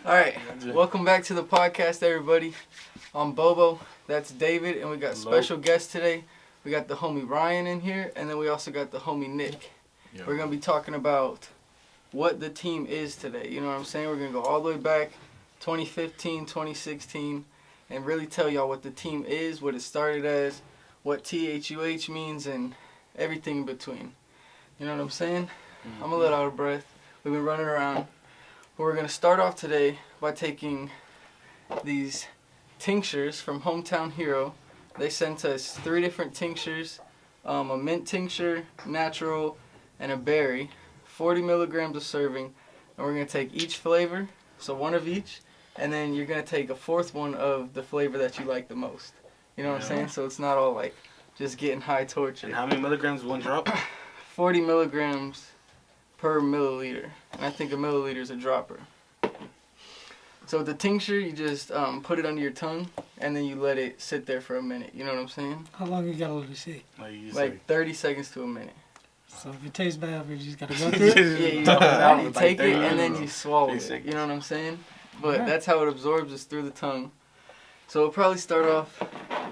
Alright, welcome back to the podcast, everybody. I'm Bobo, that's David, and we got special guests today. We got the homie Ryan in here, and then we also got the homie Nick. Yo. We're going to be talking about what the team is today. You know what I'm saying? We're going to go all the way back, 2015, 2016, and really tell y'all what the team is, what it started as, what THUH means, and everything in between. You know what I'm saying? I'm a little out of breath. We've been running around. But we're going to start off today by taking these tinctures from Hometown Hero. They sent us 3 different tinctures, a mint tincture, natural, and a berry. 40 milligrams a serving. And we're going to take each flavor, so one of each, and then you're going to take a 4th one of the flavor that you like the most. You know what I'm saying? So it's not all like just getting high torture. And how many milligrams one drop? 40 milligrams per milliliter. And I think a milliliter is a dropper. So with the tincture, you just put it under your tongue, and then you let it sit there for a minute. You know what I'm saying? How long you gotta let it sit? Like 30 seconds to a minute. So if it tastes bad, you just gotta go through it? Yeah, you take it, and then you swallow it. You know what I'm saying? But that's how it absorbs, is through the tongue. So we'll probably start off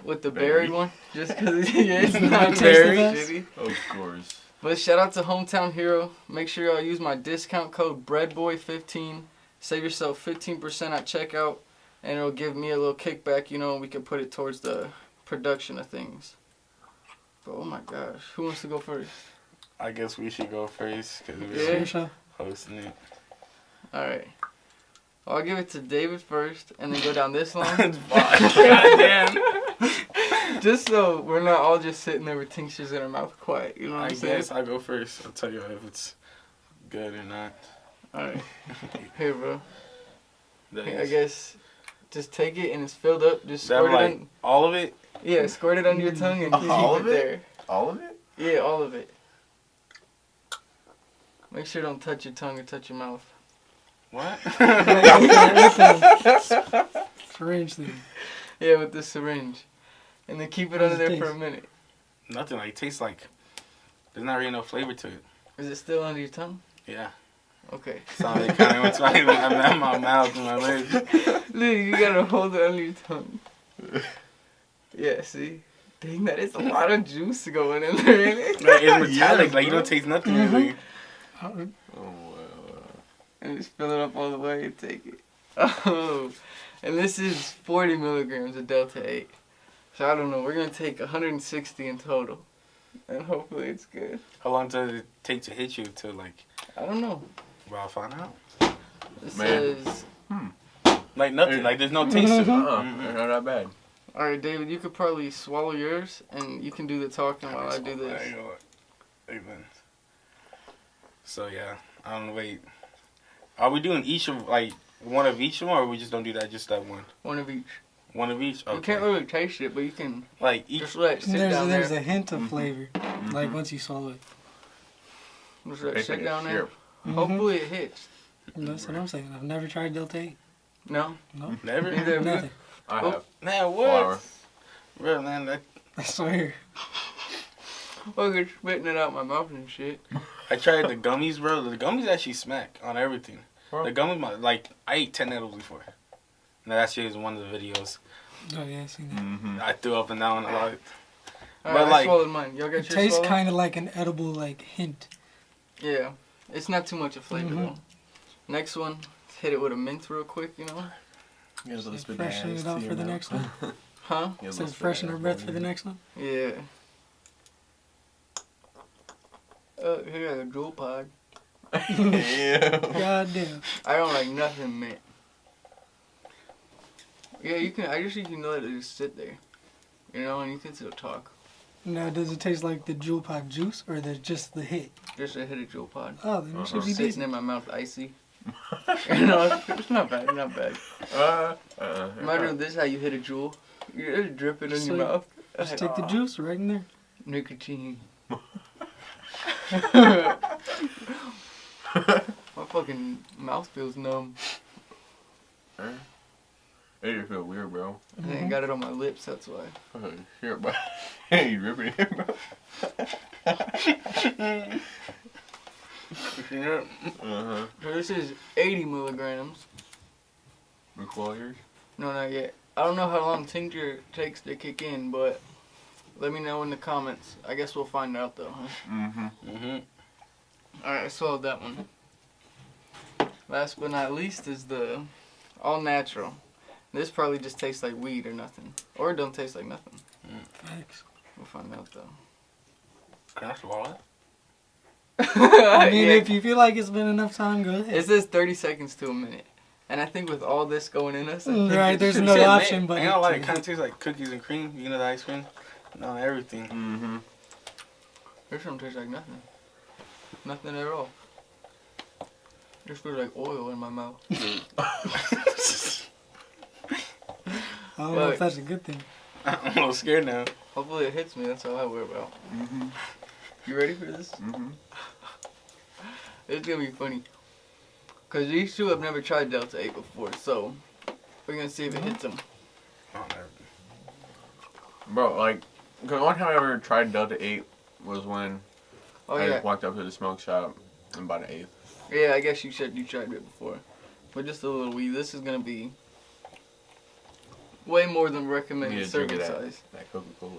with the berry one, just because it's not very shitty. Of course. But shout out to Hometown Hero. Make sure y'all use my discount code BREADBOY15. Save yourself 15% at checkout, and it'll give me a little kickback, you know, and we can put it towards the production of things. But oh my gosh, who wants to go first? I guess we should go first, because we're hosting it. Alright. I'll give it to David first, and then go down this line. Goddamn. Just so we're not all just sitting there with tinctures in our mouth quiet. You know what I'm saying? I guess I'll go first. I'll tell you if it's good or not. Alright. Here, bro. Here, I guess just take it and it's filled up. Just squirt it in. All of it? Yeah, squirt it under your tongue and keep it there. All of it? Yeah, all of it. Make sure don't touch your tongue or touch your mouth. What? Syringe thing. Yeah, with the syringe. And then keep it under there for a minute. Nothing. Like, it tastes like there's not really no flavor to it. Is it still under your tongue? Yeah. Okay. So it kind of went to my mouth and my lips. Look, you gotta hold it under your tongue. Yeah, see? Dang, that is a lot of juice going in there, ain't it? Like, it's metallic. Like, you don't taste nothing really. Oh, And just fill it up all the way and take it. Oh. And this is 40 milligrams of Delta 8. So I don't know. We're going to take 160 in total. And hopefully it's good. How long does it take to hit you to, like... I don't know. Well, I'll find out. This says... Like nothing. Like, there's no taste to it. Not that bad. Alright, David, you could probably swallow yours, and you can do the talking while I do this. So, yeah. I don't know, wait. Are we doing each of, like, one of each one, or we just don't do that, just that one? One of each. One of each? Okay. You can't really taste it, but you can like just let it sit down there. There's a hint of flavor, like once you swallow it. Just let it sit down there. Mm-hmm. Hopefully it hits. That's what I'm saying. I've never tried Delta 8. No? No. Never? Neither have you? Nothing. I have. Man, what? Bro, man, that... I swear. Fucking spitting it out my mouth and shit. I tried the gummies, bro. The gummies actually smack on everything. Bro. The gummies, like, I ate 10 edibles before. Now, that shit is one of the videos. Oh, yeah, I seen that. I threw up and down a lot. Alright, but, I like, swallowed mine. Y'all got It your tastes swallow? kind of like an edible, like, hint. Yeah. It's not too much of flavor, though. Next one, let's hit it with a mint real quick, you know? Freshen it up for the next one. Huh? Says freshen our breath for the next one. Yeah. Here got a jewel pod. Yeah. God damn. I don't like nothing mint. Yeah, you can. I just think you can let it just sit there, you know, and you can still talk. Now, does it taste like the Jewel Pod juice, or just the hit? Just a hit of jewel pod. Oh, then it should be Sitting decent. in my mouth, icy. You know, it's not bad. Not bad. Imagine this: how you hit a jewel. You drip it in your mouth. Just take the juice right in there. Nicotine. My fucking mouth feels numb. Hey, you feel weird, bro. I ain't got it on my lips, that's why. Here, bro. Hey, you ripping here, bro. Yeah. Uh-huh. So this is 80 milligrams. Requires? No, not yet. I don't know how long tincture takes to kick in, but let me know in the comments. I guess we'll find out though, huh? Mm-hmm. Alright, I swallowed that one. Last but not least is the all natural. This probably just tastes like weed or nothing. Or it don't taste like nothing. Thanks. We'll find out though. Can I swallow it? I mean, if you feel like it's been enough time, go ahead. It says 30 seconds to a minute. And I think with all this going in us, I think Right, it there's should- no Shit, option man. but I ain't gonna lie, it kind of tastes like cookies and cream. You know the ice cream? No, everything. Mm-hmm. This one tastes like nothing. Nothing at all. Just feels like oil in my mouth. I don't know if that's a good thing. I'm a little scared now. Hopefully it hits me, that's all I worry about. Mm-hmm. You ready for this? Mm-hmm. It's gonna be funny. Cause these two have never tried Delta 8 before, so we're gonna see if it hits them. Oh, never. Bro, like, the one time I ever tried Delta 8 was when Oh I yeah, just walked up to the smoke shop and bought an eighth. yeah. I guess you said you tried it before, but just a little weed. This is gonna be way more than You recommended need to drink serving it size. That Coca-Cola.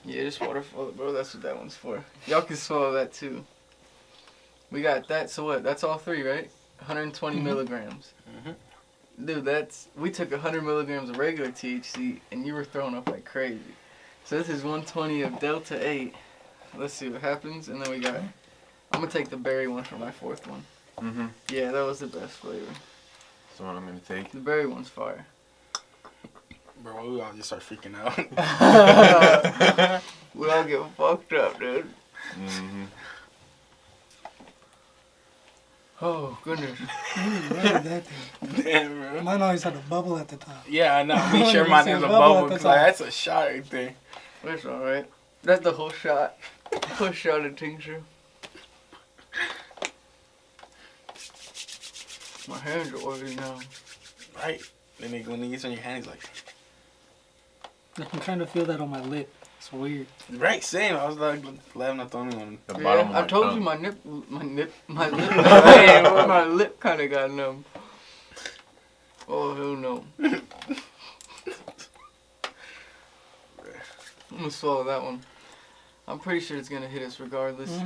Yeah, just waterfall it, bro. That's what that one's for. Y'all can swallow that too. We got that. So what? That's all three, right? 120 milligrams. Mm-hmm. Dude, we took 100 milligrams of regular THC, and you were throwing up like crazy. So this is 120 of Delta 8. Let's see what happens, and then we got. I'm gonna take the berry one for my fourth one. Mm-hmm. Yeah, that was the best flavor. That's the one I'm gonna take. The berry one's fire. Bro, we all just start freaking out. We all get fucked up, dude. Mm-hmm. Oh goodness. What is that thing? Damn, bro. Mine always had a bubble at the top. Yeah, I know. Make sure mine has a bubble, because like, that's a shot right there. That's alright. That's the whole shot. Whole shot of tincture. My hands are oily now. Right. Then when it gets on your hand, he's like, I can kind of feel that on my lip. It's weird. right, same. I was like, laughing at the only one. The Yeah, bottom of I my told tongue. you my lip, yeah, my lip kind of got numb. Oh hell no! I'm gonna swallow that one. I'm pretty sure it's gonna hit us regardless,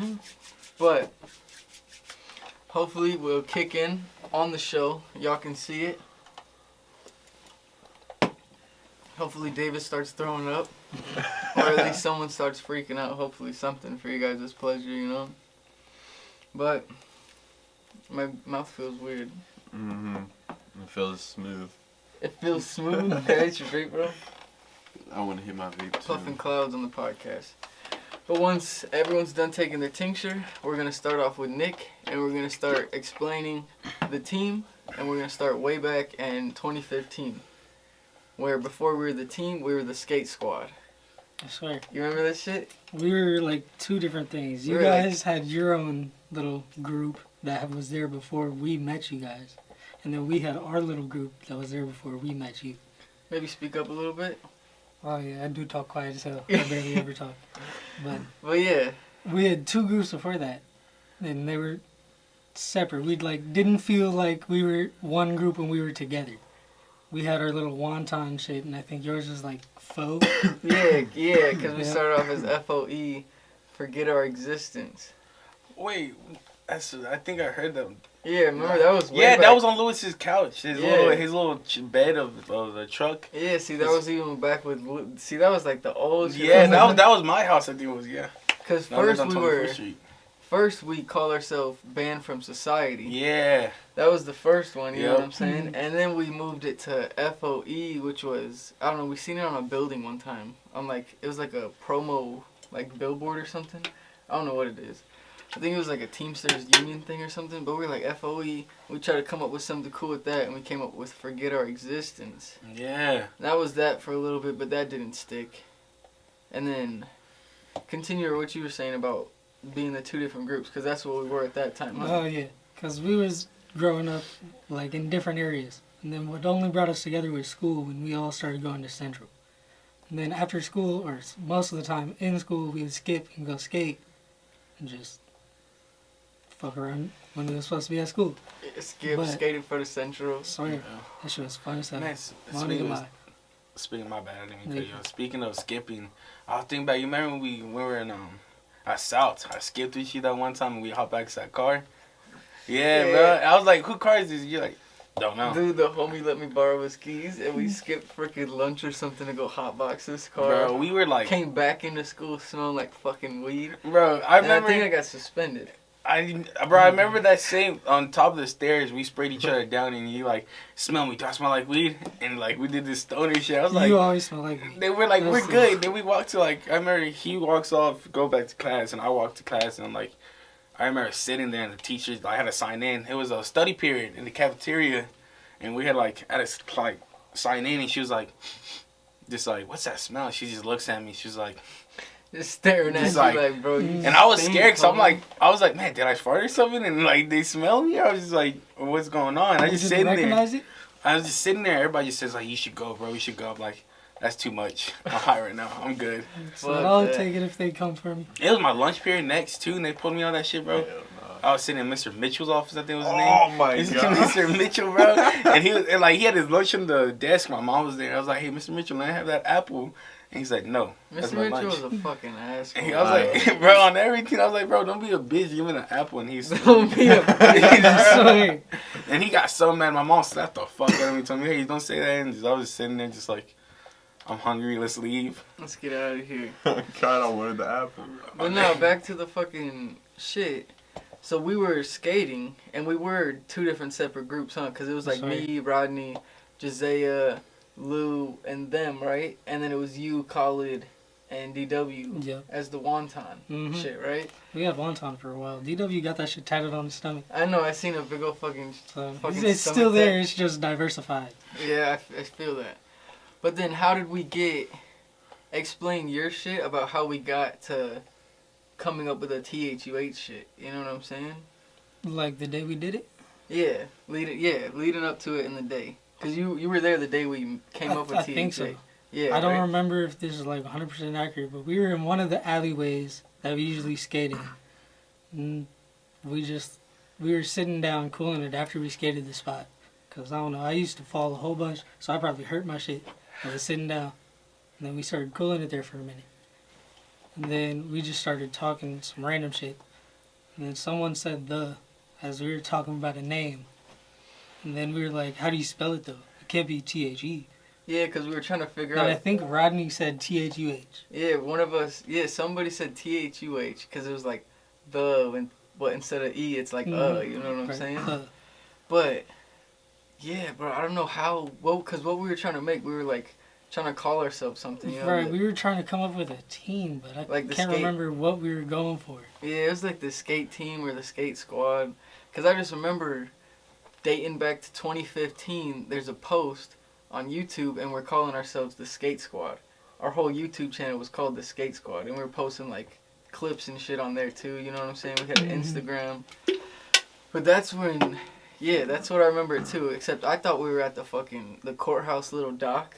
but hopefully we'll kick in on the show. Y'all can see it. Hopefully David starts throwing up, or at least someone starts freaking out. Hopefully something for you guys' pleasure, you know. But my mouth feels weird. Mm-hmm. It feels smooth. It feels smooth. Okay, it's your vape, bro. I want to hit my vape too. Puffing clouds on the podcast. But once everyone's done taking their tincture, we're gonna start off with Nick, and we're gonna start explaining the team, and we're gonna start way back in 2015, where before we were the team, we were the skate squad. I swear. You remember that shit? We were like two different things. You We were like- guys had your own little group that was there before we met you guys. And then we had our little group that was there before we met you. Maybe speak up a little bit. Oh yeah, I do talk quiet as hell. I barely ever talk. But yeah, We had two groups before that. And they were separate. We didn't feel like we were one group when we were together. We had our little wonton shit, and I think yours was like faux. yeah, because we Yeah. started off as FOE, forget our existence. Wait, I think I heard that. Yeah, remember that was way Yeah, back. that was on Lewis's couch. His Yeah. little bed of the truck. Yeah, see, that was even back with. See, that was like the old. shit. Yeah, that was my house. I think it was. Yeah. Because No, I lived first on we 21st were. Street. First we call ourselves banned from society. Yeah. That was the first one, you know Yep. what I'm saying? And then we moved it to FOE, which was, I don't know, we seen it on a building one time. It was like a promo, like billboard or something. I don't know what it is. I think it was like a Teamsters union thing or something, but we were like FOE. We tried to come up with something cool with that, and we came up with Forget Our Existence. Yeah. That was that for a little bit, but that didn't stick. And then, continue what you were saying about being the two different groups, because that's what we were at that time. Huh? Oh yeah, because we was growing up like in different areas, and then what only brought us together was school when we all started going to Central. And then after school, or most of the time in school, we would skip and go skate, and just fuck around when he was supposed to be at school. Skated for the Central. Sorry, that shit was fun as hell. Man, speaking of my bad, I didn't mean to cut you off. Speaking of skipping, I was thinking about, you remember when we were in at South? I skipped with you that one time and we hopped back to that car. Yeah, bro. I was like, who car is this? You're like, don't know. Dude, the homie let me borrow his keys and we skipped freaking lunch or something to go hotbox this car. Bro, we were like... Came back into school smelling like fucking weed. Bro, I remember... I think I got suspended. I remember that same, on top of the stairs, we sprayed each other down and you like, smell me, do I smell like weed? And like, we did this stoner shit. I was like... You always smell like weed. They were like, we're good. Then we walked to like, I remember he walks off, go back to class, and I walk to class and I'm like, I remember sitting there and the teachers, I had to sign in. It was a study period in the cafeteria. And we had like, I had to like sign in and she was like, just like, what's that smell? She just looks at me. She was like... Just staring at you like, bro. And I was scared because I was like, man, did I fart or something? And like, they smell me? I was just like, what's going on? I just sitting there. I was just sitting there. Everybody just says like, you should go, bro. You should go. I'm like, that's too much. I'm high right now. I'm good. So I'll take it if they come for me. It was my lunch period next too, and they pulled me on that shit, bro. I was sitting in Mr. Mitchell's office, I think was his name. Oh my god. Mr. Mitchell, bro. And he was he had his lunch on the desk. My mom was there. I was like, hey, Mr. Mitchell, let me have that apple. And he's like, no. That's Mr. my Mitchell lunch. was a fucking asshole. And I was like, bro, on everything, I was like, bro, don't be a bitch. Give me an apple. And he's don't be a bitch. And he got so mad. My mom slapped the fuck out of me. Told me, hey, don't say that. And I was just sitting there just like, I'm hungry. Let's leave. Let's get out of here. God, I wanted the apple. But no, back to the fucking shit. So we were skating, and we were two different separate groups, huh? Because it was like me, Rodney, Josiah, Lou, and them, right? And then it was you, Khalid, and DW as the wonton shit, right? We had wonton for a while. DW got that shit tatted on his stomach. I know, I seen a big old fucking it's still there, it's just diversified. Yeah, I feel that. But then how did we explain your shit about how we got to coming up with a THUH shit? You know what I'm saying? Like the day we did it? Yeah, leading up to it in the day. Because you were there the day we came up with THUH. I think so. Yeah, I don't remember if this is like 100% accurate, but we were in one of the alleyways that we usually skated in. And we were sitting down cooling it after we skated the spot. Because I don't know, I used to fall a whole bunch, so I probably hurt my shit. I was sitting down. And then we started cooling it there for a minute. And then we just started talking some random shit. And then someone said as we were talking about a name. And then we were like, how do you spell it though? It can't be THE. Yeah, because we were trying to figure out. And I think Rodney said THUH. Yeah, one of us, somebody said THUH because it was like but instead of E, it's like you know what I'm saying? But, yeah, bro, I don't know how, because what we were trying to make, we were like, trying to call ourselves something, you know? Right, we were trying to come up with a team, but I can't remember what we were going for. Yeah, it was like the skate team or the skate squad. Because I just remember dating back to 2015, there's a post on YouTube, and we're calling ourselves the Skate Squad. Our whole YouTube channel was called the Skate Squad, and we were posting like clips and shit on there too, you know what I'm saying? We had Instagram. But that's when, that's what I remember too, except I thought we were at the courthouse little dock.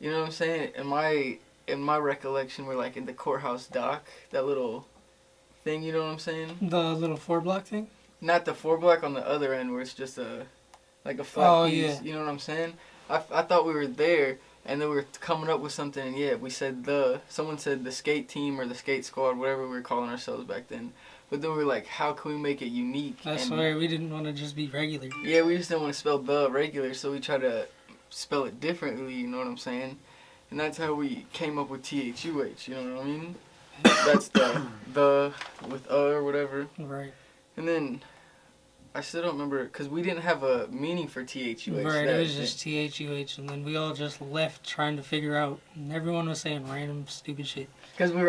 You know what I'm saying? In my recollection, we're like in the courthouse dock, that little thing. You know what I'm saying? The little 4-block thing. Not the 4-block on the other end, where it's just a flat piece. Yeah. You know what I'm saying? I thought we were there, and then we were coming up with something. And we said someone said the skate team or the skate squad, whatever we were calling ourselves back then. But then we were like, how can we make it unique? That's why we didn't want to just be regular. Yeah, we just didn't want to spell the regular, so we tried to spell it differently, you know what I'm saying? And that's how we came up with THUH, you know what I mean? That's the with or whatever. Right. And then I still don't remember, because we didn't have a meaning for THUH. Right, it was just THUH, and then we all just left trying to figure out, and everyone was saying random stupid shit. Because we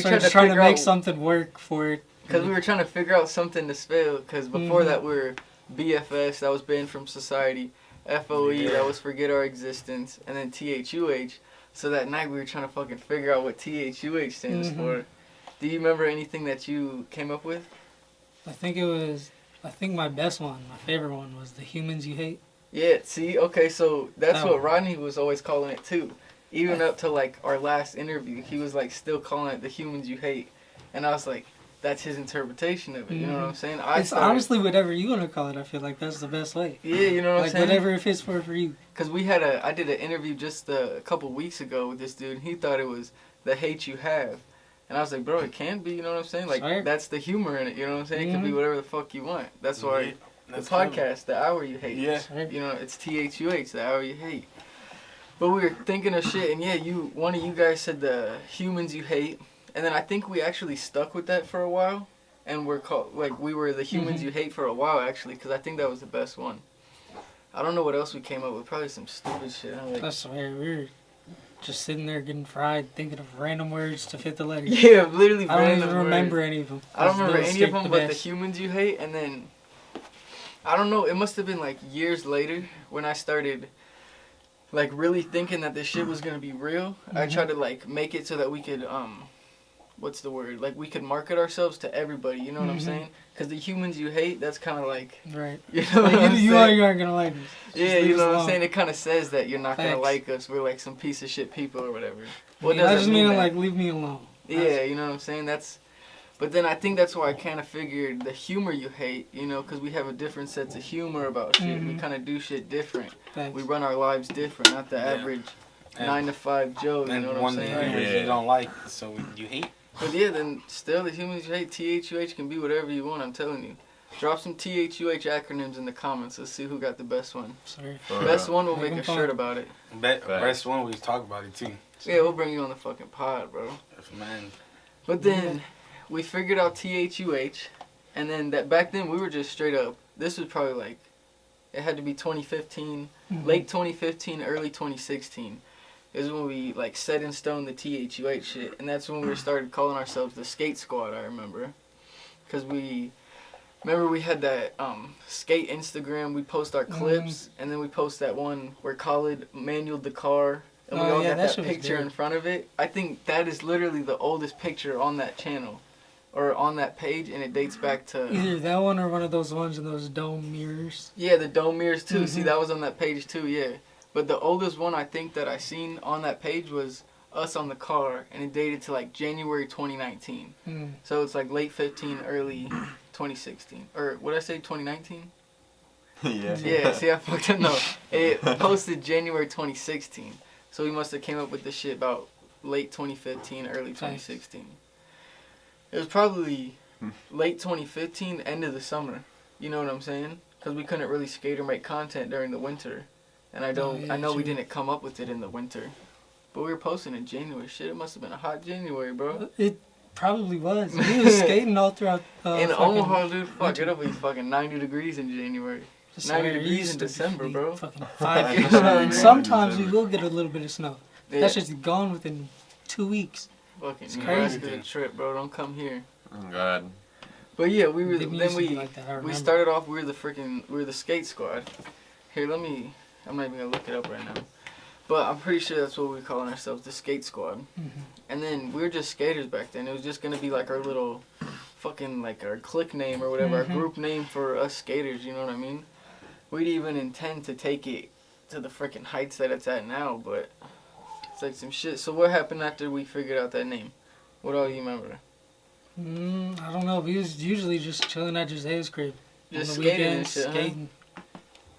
tried to trying to make something work for it. Because we were trying to figure out something to spell, because before that we were BFS, that was banned from society. FOE, that was forget our existence, and then THUH. So that night we were trying to fucking figure out what THUH stands for. Do you remember anything that you came up with? I think my best one, my favorite one, was the humans you hate. Yeah, see? Okay, so that's what Rodney was always calling it too. Even up to like our last interview, he was like still calling it the humans you hate. And I was like, that's his interpretation of it. You know what I'm saying? It's honestly whatever you want to call it. I feel like that's the best way. Yeah, you know what I'm saying? Whatever it fits for you. Because I did an interview just a couple weeks ago with this dude, and he thought it was the hate you have. And I was like, bro, it can be, you know what I'm saying? Like, that's the humor in it, you know what I'm saying? It can be whatever the fuck you want. That's why the podcast, The Hour You Hate. Yeah. You know, it's THUH, The Hour You Hate. But we were thinking of shit, and yeah, one of you guys said the humans you hate. And then I think we actually stuck with that for a while. And we were the humans you hate for a while, actually, because I think that was the best one. I don't know what else we came up with. Probably some stupid shit. That's weird. We were just sitting there getting fried, thinking of random words to fit the letter. Yeah, literally random I don't even remember any of them. I don't remember any of them, but the humans you hate. And then, I don't know, it must have been like years later when I started like really thinking that this shit was going to be real. I tried to like make it so that we could, what's the word? Like we could market ourselves to everybody, you know what I'm saying? Because the humans you hate, that's kind of like, right. You know what I'm saying? You aren't going to like us. Yeah, you know what I'm saying? It kind of says that you're not going to like us. We're like some piece of shit people or whatever. What does that just mean? Like, leave me alone. Yeah, you know what I'm saying? But then I think that's why I kind of figured the humor you hate, you know, because we have a different sense of humor about shit. We kind of do shit different. Thanks. We run our lives different, not the average 9 to 5 Joe, you know what I'm saying? And you don't like, so you hate. But yeah, then still the humans you hate, THUH can be whatever you want, I'm telling you. Drop some THUH acronyms in the comments. Let's see who got the best one. Sorry. Best one, we'll make a shirt about it. Best one, we talk about it too. Yeah, we'll bring you on the fucking pod, bro. Man. But then we figured out THUH, and then back then we were just straight up. This was probably like, it had to be 2015, late 2015, early 2016. Is when we like set in stone the THUH shit, and that's when we started calling ourselves the Skate Squad. I remember, because we had that skate Instagram. We post our clips, and then we post that one where Khalid manualed the car, and we all got that picture in front of it. I think that is literally the oldest picture on that channel, or on that page, and it dates back to either that one or one of those ones in those dome mirrors. Yeah, the dome mirrors too. See, that was on that page too. Yeah. But the oldest one I think that I seen on that page was us on the car, and it dated to like January 2019. So it's like late 15, early 2016. Or what did I say, 2019? Yeah. Yeah, see, I fucked up. No, it posted January 2016. So we must have came up with this shit about late 2015, early 2016. It was probably late 2015, end of the summer. You know what I'm saying? Because we couldn't really skate or make content during the winter. And I know we didn't come up with it in the winter. But we were posting in January. Shit, it must have been a hot January, bro. It probably was. We was skating all throughout in Omaha, dude, fuck, it'll be fucking 90 degrees in January. 90 degrees in December, bro. Fucking 5 feet of snow. And sometimes we will get a little bit of snow. Yeah. That's just gone within 2 weeks. Fucking it's crazy. Trip, bro. Don't come here. Oh, God. But yeah, we were. Then we started off. We were the Skate Squad. Here, I'm not even gonna look it up right now. But I'm pretty sure that's what we were calling ourselves, the Skate Squad. And then we were just skaters back then. It was just gonna be like our little, fucking like our clique name or whatever, our group name for us skaters. You know what I mean? We'd even intend to take it to the freaking heights that it's at now, but it's like some shit. So what happened after we figured out that name? What all you remember? I don't know. We was usually just chilling at Jose's crib. Just on the skating weekends, and shit, skating.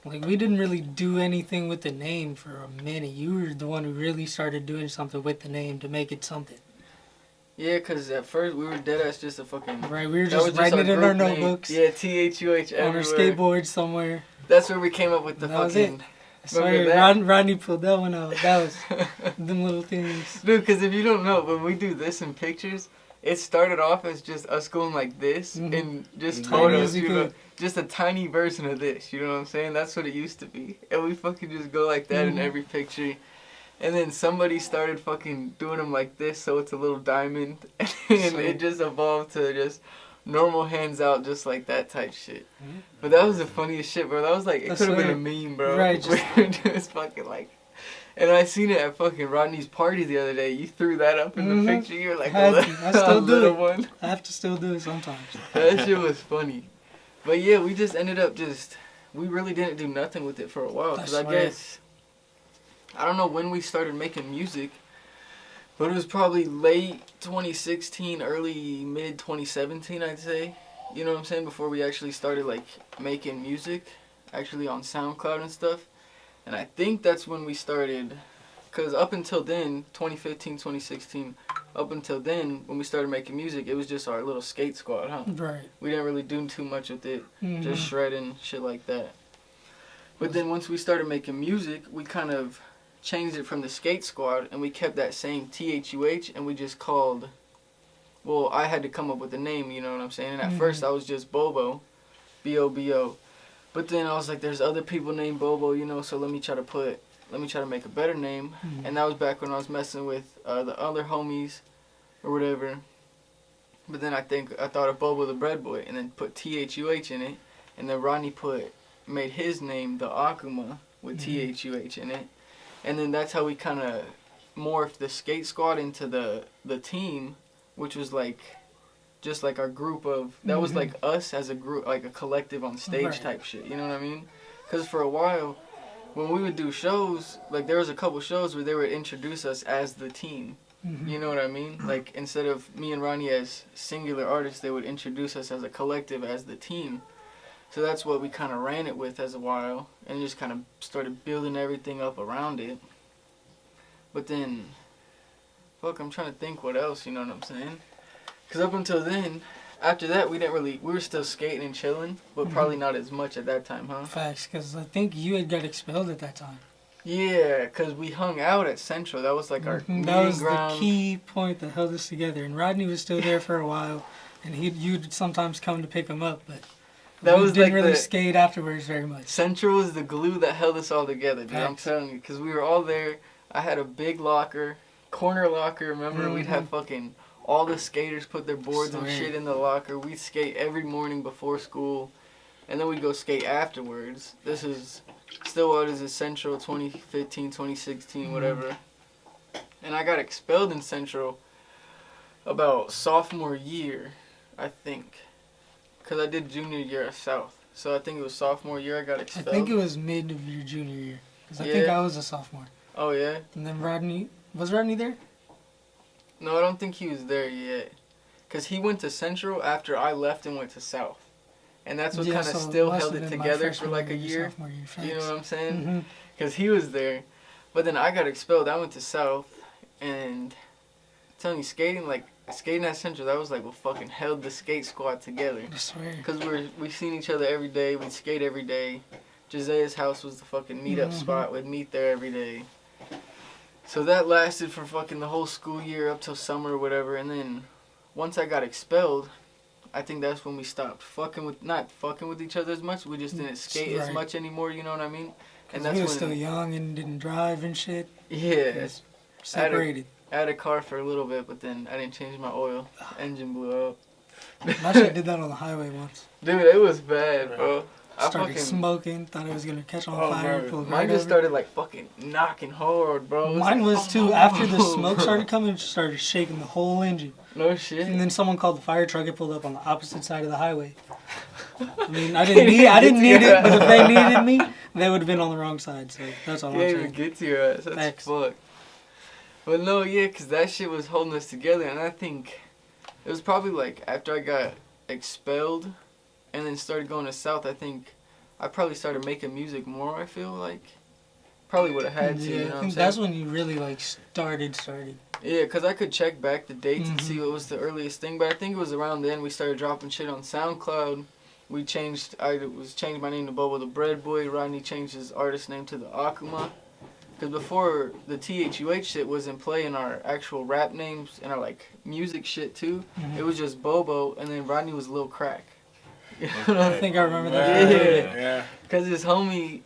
Like, we didn't really do anything with the name for a minute. You were the one who really started doing something with the name to make it something. Yeah, because at first we were deadass just a fucking... Right, we were just writing it in our notebooks. Yeah, THUH everywhere. On our skateboards somewhere. That's where we came up with the fucking... I swear, Rodney pulled that one out. That was them little things. Dude, because if you don't know, when we do this in pictures, it started off as just us going like this and just photos, you know, just a tiny version of this, you know what I'm saying? That's what it used to be. And we fucking just go like that in every picture. And then somebody started fucking doing them like this, so it's a little diamond. And it just evolved to just normal hands out, just like that type shit. But that was the funniest shit, bro. That was like, it could have been a meme, bro. Right. Just fucking like... And I seen it at fucking Rodney's party the other day. You threw that up in the picture. You were like, I still do it. One. I have to still do it sometimes. That shit was funny. But yeah, we just ended up we really didn't do nothing with it for a while. Because I guess, I don't know when we started making music. But it was probably late 2016, early mid 2017, I'd say. You know what I'm saying? Before we actually started like making music, actually on SoundCloud and stuff. And I think that's when we started, because up until then, 2015, 2016, up until then, when we started making music, it was just our little skate squad, huh? Right. We didn't really do too much with it, Mm-hmm. just shredding, shit like that. But then once we started making music, we kind of changed it from the skate squad, and we kept that same THUH, and we just called, well, I had to come up with a name, you know what I'm saying? And at first, I was just Bobo, B-O-B-O. But then I was like, there's other people named Bobo, you know, so let me try to make a better name. And that was back when I was messing with the other homies or whatever. But then I thought of Bobo the Bread Boy and then put THUH in it. And then Rodney made his name the Akuma with THUH in it. And then that's how we kind of morphed the skate squad into the team, which was like just like our group of, that was like us as a group, like a collective on stage type shit, you know what I mean? Because for a while, when we would do shows, like there was a couple shows where they would introduce us as the team, you know what I mean? Like instead of me and Ronnie as singular artists, they would introduce us as a collective, as the team. So that's what we kind of ran it with as a while, and just kind of started building everything up around it. But then, fuck, I'm trying to think what else, you know what I'm saying? Because up until then, after that, we were still skating and chilling, but probably not as much at that time, huh? Facts, because I think you had got expelled at that time. Yeah, because we hung out at Central. That was like our meeting That was ground. the key point that held us together. And Rodney was still there for a while, and you'd sometimes come to pick him up, but That we was didn't like really the skate afterwards very much. Central was the glue that held us all together, dude. I'm Facts. telling you, because we were all there. I had a big locker, corner locker. Remember, we'd have fucking all the skaters put their boards and shit in the locker. We'd skate every morning before school, and then we'd go skate afterwards. This is still what is it, Central 2015, 2016, whatever. And I got expelled in Central about sophomore year, I think. Because I did junior year at South. So I think it was sophomore year I got I expelled. think it was mid of your junior year, because I think I was a sophomore. Oh, yeah? And then was Rodney there? No, I don't think he was there yet. Because he went to Central after I left and went to South. And that's what kind of so still must held have it been my together for freshman like a year, year. sophomore year, You know facts. what I'm saying? Mm-hmm. Because he was there. But then I got expelled. I went to South. And I'm telling you, skating at Central, that was like what fucking held the skate squad together. I swear. Because we seen each other every day. We'd skate every day. Josea's house was the fucking meet-up spot. We'd meet there every day. So that lasted for fucking the whole school year up till summer or whatever. And then once I got expelled, I think that's when we stopped not fucking with each other as much. We just didn't skate as much anymore, you know what I mean? And that's he was when, still young and didn't drive and shit. yeah. Separated. I had a car for a little bit, but then I didn't change my oil. Engine blew up. My shit did that on the highway once. Dude, it was bad, bro. Started smoking, thought it was gonna catch on fire. Mine just started like fucking knocking hard, bro. Mine was too. After the smoke started coming, it started shaking the whole engine. No shit. And then someone called the fire truck and pulled up on the opposite side of the highway. I mean, I didn't need it, but if they needed me, they would have been on the wrong side. So that's all I'm Can't saying. even get to your ass. That's fuck. But no, yeah, because that shit was holding us together. And I think it was probably like after I got expelled and then started going to South, I think I probably started making music more, I feel like. Probably would have had to, you know what I'm saying? That's when you really like started. Yeah, because I could check back the dates and see what was the earliest thing. But I think it was around then we started dropping shit on SoundCloud. I changed my name to Bobo the Bread Boy. Rodney changed his artist name to the Akuma. Because before the THUH shit was in play in our actual rap names and our like music shit too. It was just Bobo, and then Rodney was Lil Crack. I think I remember that. Yeah. Because his homie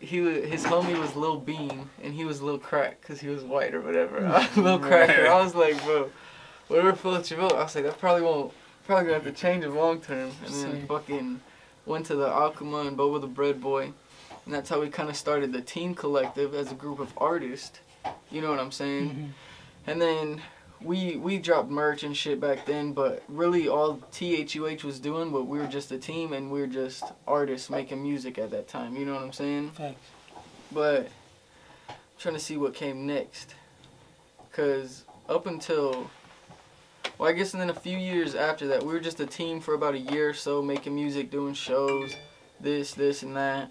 was Lil Bean, and he was Lil Crack because he was white or whatever. Lil Cracker. I was like, bro, whatever floats your boat. I was like, that probably gonna have to change him long term. And then fucking went to the Akuma and Bobo the Bread Boy. And that's how we kind of started the Team Collective as a group of artists. You know what I'm saying? And then we dropped merch and shit back then, but really all THUH was doing, but we were just a team and we were just artists making music at that time. You know what I'm saying? Facts. But I'm trying to see what came next. Because up until, well, I guess, and then a few years after that, we were just a team for about a year or so, making music, doing shows, this, and that.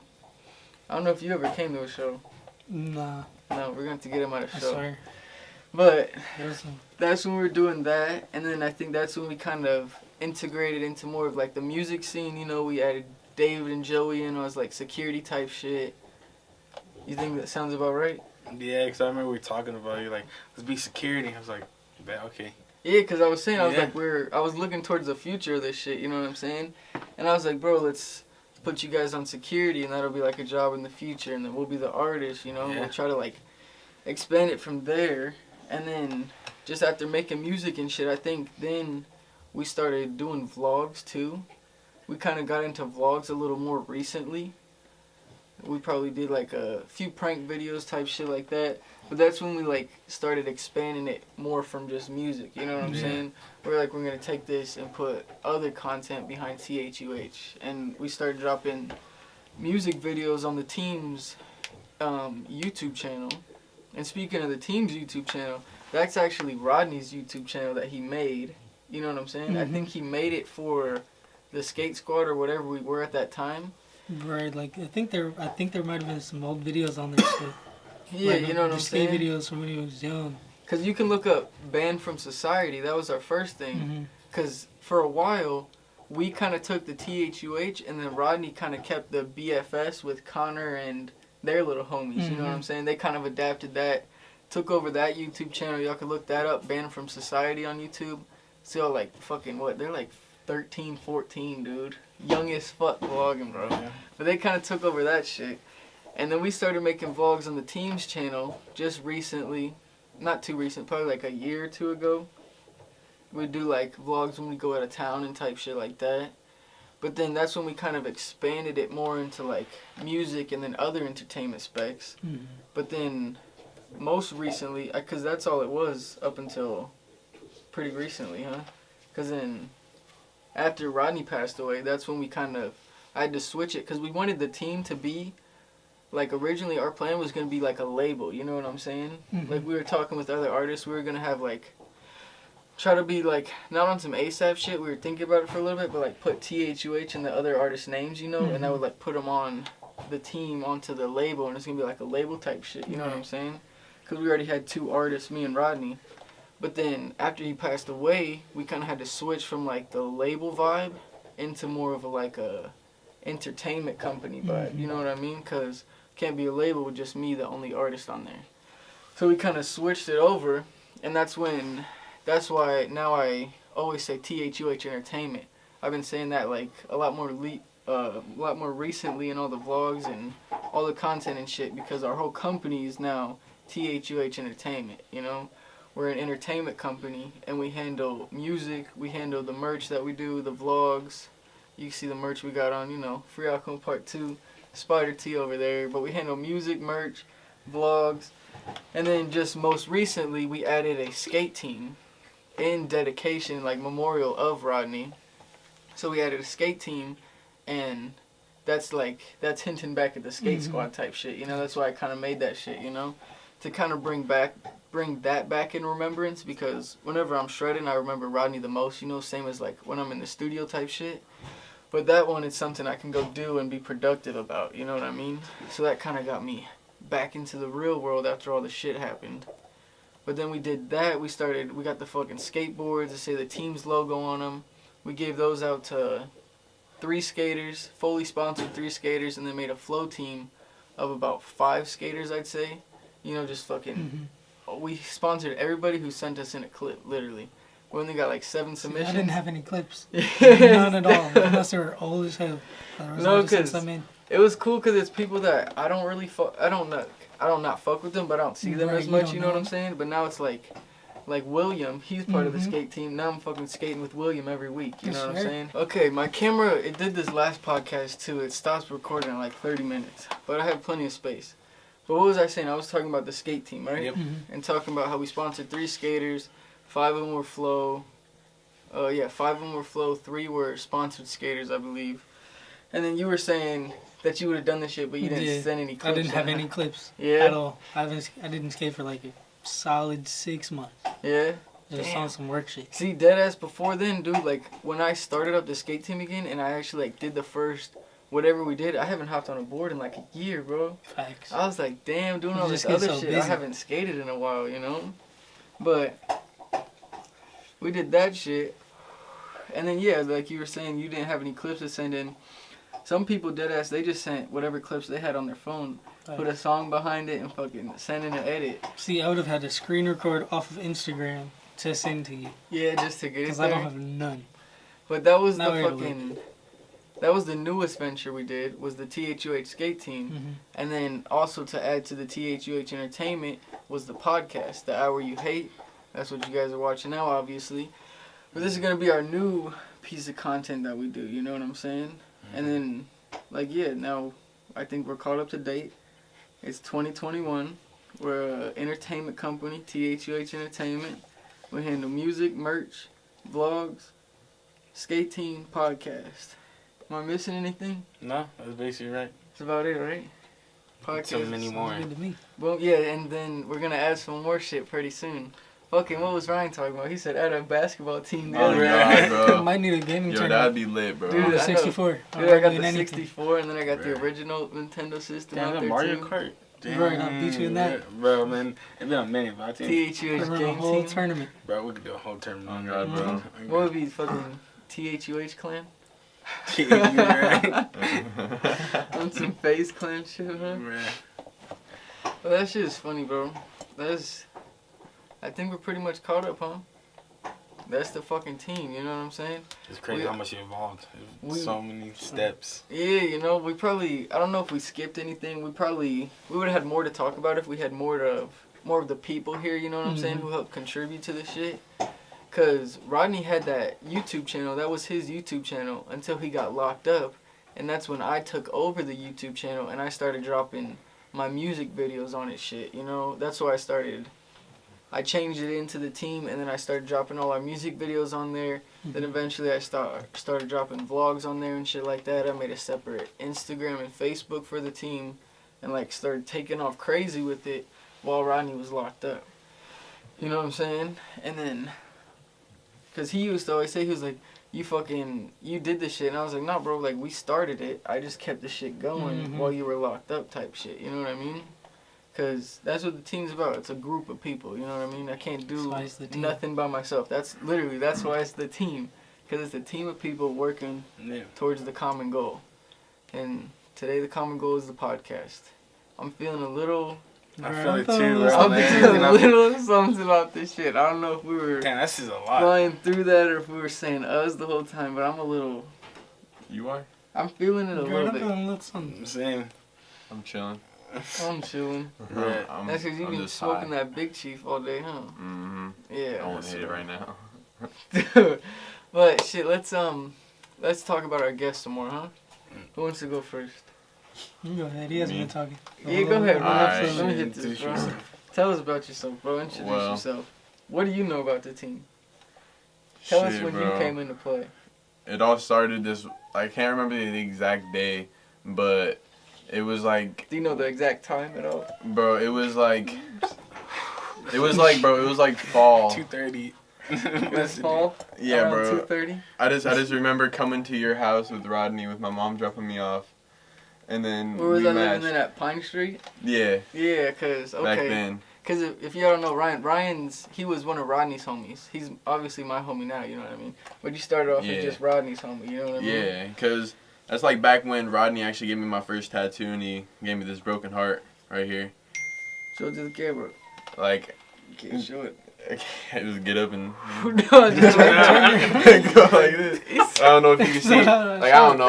I don't know if you ever came to a show. Nah. No, we're going to have to get him at a I show. swear. But Awesome. that's when we were doing that, and then I think that's when we kind of integrated into more of like the music scene. You know, we added David and Joey in. I was like security type shit. You think that sounds about right? Yeah, because I remember we were talking about you like, let's be security. I was like, okay. Yeah, because I was saying, I was Yeah. like, I was looking towards the future of this shit, you know what I'm saying? And I was like, bro, let's put you guys on security, and that'll be like a job in the future, and then we'll be the artists, you know? Yeah. We'll try to like expand it from there. And then just after making music and shit, I think then we started doing vlogs too. We kind of got into vlogs a little more recently. We probably did like a few prank videos type shit like that. But that's when we like started expanding it more from just music. You know what I'm saying? We're like, we're going to take this and put other content behind THUH. And we started dropping music videos on the team's YouTube channel. And speaking of the team's YouTube channel, that's actually Rodney's YouTube channel that he made. You know what I'm saying? I think he made it for the skate squad or whatever we were at that time. Right, like I think there might have been some old videos on there too. Yeah, like, you know what I'm skate saying? videos from when he was young. Because you can look up Banned from Society. That was our first thing. Because for a while, we kind of took the THUH, and then Rodney kind of kept the BFS with Connor and their little homies. You know what I'm saying? They kind of adapted that, took over that YouTube channel. Y'all can look that up, Banned from Society on YouTube. See all like fucking what? They're like 13, 14, dude. Young as fuck vlogging, bro. Yeah. But they kind of took over that shit. And then we started making vlogs on the team's channel just recently. Not too recent, probably like a year or two ago. We'd do like vlogs when we go out of town and type shit like that. But then that's when we kind of expanded it more into like music and then other entertainment specs. But then most recently, because that's all it was up until pretty recently, huh? Because then after Rodney passed away, that's when we kind of, I had to switch it because we wanted the team to be, like originally our plan was going to be like a label, you know what I'm saying? Like we were talking with other artists, we were going to have like, try to be like, not on some ASAP shit, we were thinking about it for a little bit, but like put THUH and the other artists' names, you know, and I would like put them on the team, onto the label, and it's going to be like a label type shit, you know what I'm saying? Because we already had two artists, me and Rodney. But then after he passed away, we kind of had to switch from like the label vibe into more of a like a entertainment company vibe, you know what I mean? Because can't be a label with just me, the only artist on there. So we kind of switched it over, and that's why now I always say THUH Entertainment. I've been saying that like a lot more recently in all the vlogs and all the content and shit, because our whole company is now THUH Entertainment, you know? We're an entertainment company, and we handle music, we handle the merch that we do, the vlogs. You can see the merch we got on, you know, Free Alchemy Part 2, Spider T over there. But we handle music, merch, vlogs. And then just most recently, we added a skate team in dedication, like memorial of Rodney. So we added a skate team, and that's hinting back at the skate squad type shit, you know? That's why I kind of made that shit, you know? To kind of bring that back in remembrance, because whenever I'm shredding, I remember Rodney the most, you know, same as like when I'm in the studio type shit. But that one is something I can go do and be productive about, you know what I mean? So that kind of got me back into the real world after all the shit happened. But then we did that, we got the fucking skateboards that say the team's logo on them. We gave those out to 3 skaters, fully sponsored 3 skaters, and then made a flow team of about 5 skaters, I'd say. You know, just fucking... We sponsored everybody who sent us in a clip, literally. We only got like 7 submissions. I didn't have any clips. None at all. Unless they were old as hell. No, because it was cool because it's people that I don't really I don't not fuck with them, but I don't see them as much, you know what I'm saying? But now it's like William, he's part of the skate team. Now I'm fucking skating with William every week, you know what I'm saying? Okay, my camera, it did this last podcast too. It stops recording in like 30 minutes, but I have plenty of space. But what was I saying? I was talking about the skate team, right? Yep. And talking about how we sponsored 3 skaters, 5 of them were flow. 5 of them were flow, 3 were sponsored skaters, I believe. And then you were saying that you would have done this shit, but you didn't send any clips. I didn't have any clips Yeah? at all. I didn't skate for like solid 6 months. Yeah. Just Damn. on some work shit. See, deadass before then, dude, like, when I started up the skate team again and I actually, like, did the first whatever we did, I haven't hopped on a board in, like, a year, bro. Facts. I was like, damn, doing all You this just get other so shit. I busy. haven't skated in a while, you know? But we did that shit. And then, yeah, like you were saying, you didn't have any clips to send in. Some people, deadass, they just sent whatever clips they had on their phone, put a song behind it, and fucking send in an edit. See, I would have had to screen record off of Instagram to send to you. Yeah, just to get it Because there. I don't have none. But that was Now the we're able to fucking... That was the newest venture we did, was the THUH skate team. Mm-hmm. And then also to add to the THUH entertainment was the podcast, Thuh Hour U Hate. That's what you guys are watching now, obviously. But this is going to be our new piece of content that we do, you know what I'm saying? Mm-hmm. And then, like, yeah, now I think we're caught up to date. It's 2021. We're an entertainment company, THUH Entertainment. We handle music, merch, vlogs, skate team, podcast. Am I missing anything? No, that's basically right. That's about it, right? Podcast. So many more. Sounds good to me. Well, yeah, and then we're gonna add some more shit pretty soon. Fucking, what was Ryan talking about? He said add a basketball team. The Oh other God, day. bro. Might need a gaming Yo, tournament. that'd be lit, bro. Dude, On the I know. 64. Dude, I got doing the anything. 64, and then I got the Right. original Nintendo system Damn, out that there Mario too. Kart. Damn, Right, I'll beat you in that. Bro, man, it's been a minute, but I think, THUH Run a game whole team. tournament. bro, we could do a whole tournament. Oh, God, bro. What would be fucking THUH clan? Right. On some face clan shit, huh? Right. Well, that shit is funny, bro. I think we're pretty much caught up, huh? That's the fucking team, you know what I'm saying? It's crazy We- how much you evolved. we- So many steps. Yeah, you know, we probably, I don't know if we skipped anything. We would have had more to talk about if we had more of the people here, you know what I'm saying, who helped contribute to the shit. Cause Rodney had that YouTube channel, that was his YouTube channel until he got locked up. And that's when I took over the YouTube channel and I started dropping my music videos on his shit, you know? That's why I changed it into the team, and then I started dropping all our music videos on there. Then eventually I started dropping vlogs on there and shit like that. I made a separate Instagram and Facebook for the team, and like started taking off crazy with it while Rodney was locked up. You know what I'm saying? And then, cause he used to always say, he was like, you did this shit, and I was like, nah, bro, like we started it. I just kept the shit going while you were locked up, type shit. You know what I mean? Cause that's what the team's about. It's a group of people. You know what I mean? I can't do why it's the team. nothing by myself. That's why it's the team. Cause it's a team of people working towards the common goal. And today the common goal is the podcast. I'm feeling a little. I feel it I'm too, feeling bro. I'm man. feeling You a know? little something about this shit. I don't know if we were Damn, that's just a lot. flying through that or if we were saying us the whole time. But I'm a little. You are? I'm feeling it a Girl, little I'm bit. feeling a little something. I'm saying. I'm chilling. I'm chilling. Yeah. That's because you've I'm been just smoking high. that Big Chief all day, huh? Mm-hmm. I Yeah. want to hit it right now. But shit, let's talk about our guests some more, huh? Who wants to go first? You go ahead. He hasn't Me? been talking. Yeah, go ahead, bro. Alright. Let me hit this, bro. Tell us about yourself, bro. Introduce Well, yourself. What do you know about the team? Tell us Shit, when bro. you came into play. It all started I can't remember the exact day, but it was like, Do you know the exact time at all? bro, it was like fall. 2:30. This fall? Yeah, around bro. 2:30? I just remember coming to your house with Rodney with my mom dropping me off, and then Where was we I living matched. then at Pine Street? Yeah, Yeah, cause back okay. then. Cause if y'all don't know he was one of Rodney's homies. He's obviously my homie now, you know what I mean? But you started off Yeah. as just Rodney's homie, you know what I mean? Yeah, because that's like back when Rodney actually gave me my first tattoo, and he gave me this broken heart right here. Show it to the camera. Like, You can't show it. I just get up and No, just like, go like this. I don't know if you can see. Like, I don't know.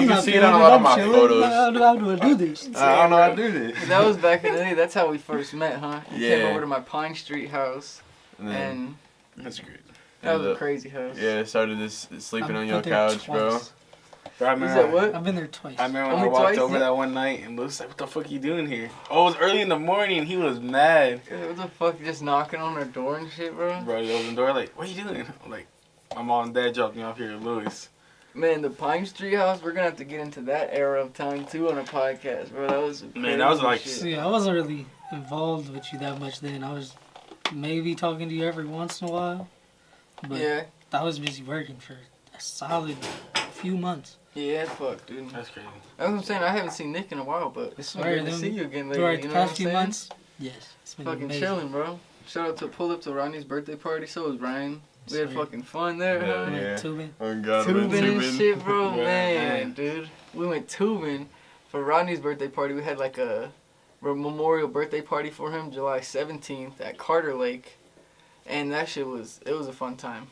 You can see it on a lot of my photos. How do I do this? I don't know how to do this. that was back in the day. That's how we first met, huh? You came Yeah. over to my Pine Street house, And then, and That's great. that was a ended up- crazy house. yeah, started this sleeping I've on your been there couch, bro. twice. Bro, I You remember, said what? I've been there twice. I remember when Only I walked twice? over that one night and Lou's like, what the fuck you doing here? Oh, it was early in the morning. He was mad. What the fuck? Just knocking on our door and shit, bro. Bro, he opened the door like, what are you doing? I'm like, my mom and dad dropped me off here at Louis. Man, the Pine Street house. We're gonna have to get into that era of time too on a podcast, bro. That was Man, that was crazy like- shit. So yeah, I wasn't really involved with you that much then. I was maybe talking to you every once in a while. But Yeah. I was busy working for a solid few months. Yeah, fuck, dude. That's crazy. That's what I'm saying. I haven't seen Nick in a while, but it's so good to see you again lately. Right, You the know what I'm past few saying? months. Yes, it's been Fucking amazing. chilling, bro. Shout out to pull up to Rodney's birthday party. So was Ryan. We had Sweet. fucking fun there, huh? Yeah, yeah. Tubing. Oh God, Tubing and shit, bro. Yeah, Man, man. dude. We went tubing for Rodney's birthday party. We had like a memorial birthday party for him, July 17th at Carter Lake. And that shit was a fun time.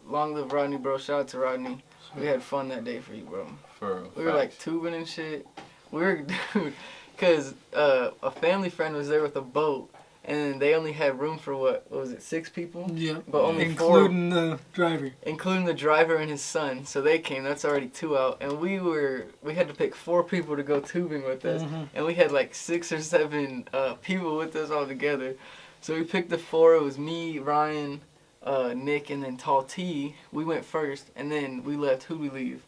Long live Rodney, bro. Shout out to Rodney. We had fun that day for you, bro. For real, We were like facts. tubing and shit. We were, dude, because a family friend was there with a boat. And they only had room for what was it, 6 people? Yeah. But only 4. Including the driver. Including the driver and his son. So they came. That's already 2 out. And we had to pick 4 people to go tubing with us. Mhm. And we had like 6 or 7 people with us all together. So we picked the 4. It was me, Ryan, Nick, and then Tall T. We went first. And then we left. Who'd we leave?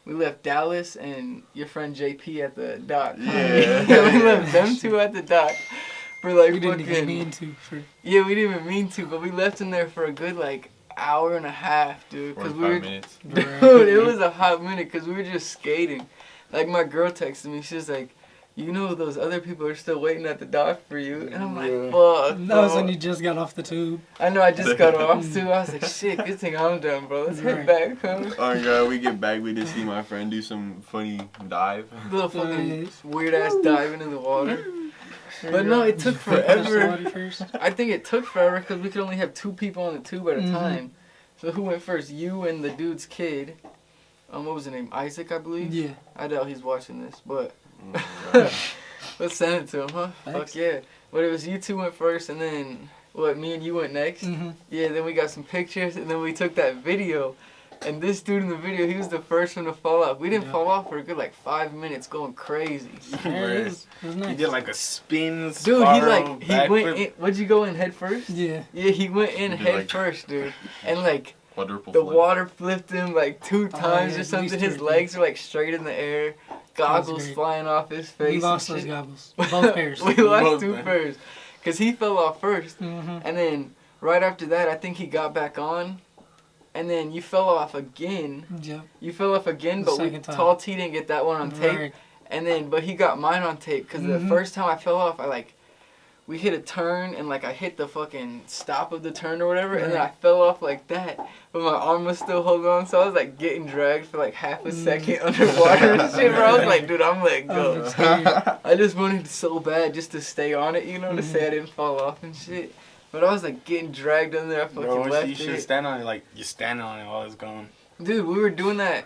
We left Dallas and your friend JP at the dock. Yeah. We left them 2 at the dock. For like We didn't fucking, even mean to. yeah, we didn't even mean to, but we left him there for a good like hour and a half, dude. Cause 45 we were, minutes. dude, it was a hot minute because we were just skating. Like my girl texted me, she was like, "You know those other people are still waiting at the dock for you," and I'm like, Yeah. "Fuck." That was bro." when you just got off the tube. I know I just got off too. I was like, "Shit, good thing I'm done, bro. Let's head back, huh?" Oh God, we get back. We just see my friend do some funny dive. Little fucking weird ass diving in the water. But no, it took Touch the forever. water first. I think it took forever because we could only have 2 people on the tube at a Mhm. time. So who went first? You and the dude's kid. What was his name? Isaac, I believe. Yeah. I doubt he's watching this, but Oh, God. let's send it to him, huh? Thanks. Fuck yeah. But it was you 2 went first, and then what? Me and you went next. Mm-hmm. Yeah. Then we got some pictures, and then we took that video. And this dude in the video, he was the first one to fall off. We didn't Yeah. fall off for a good like 5 minutes, going crazy. Yeah, it was He nice. did like a spin, Dude, spiral, he went backflip. in. What'd you go in head first? Yeah. Yeah, he went in He did, head like- first, dude. And like Quadruple the flip. water flipped him like 2 times yeah, or at something. least His 2 or legs were like straight in the air. Goggles great. flying off his face. We and lost those shit. goggles. Both pairs. We lost Both 2 pairs. pairs. Because he fell off first. Mm-hmm. And then right after that, I think he got back on. And then you fell off again. Yep. You fell off again, The but we, second time. Tall T didn't get that one on tape. Right. And then, but he got mine on tape because the Mhm. first time I fell off, we hit a turn and like I hit the fucking stop of the turn or whatever, and then I Right. fell off like that, but my arm was still holding on, so I was like getting dragged for like half a second underwater and shit, bro. I was like, dude, I'm letting Oh, go. it's scary. I just wanted so bad just to stay on it, you know, to say I didn't fall off and shit. But I was like getting dragged under there. I fucking Bro, left you should it. stand on it like you're standing on it while it's going. Dude, we were doing that.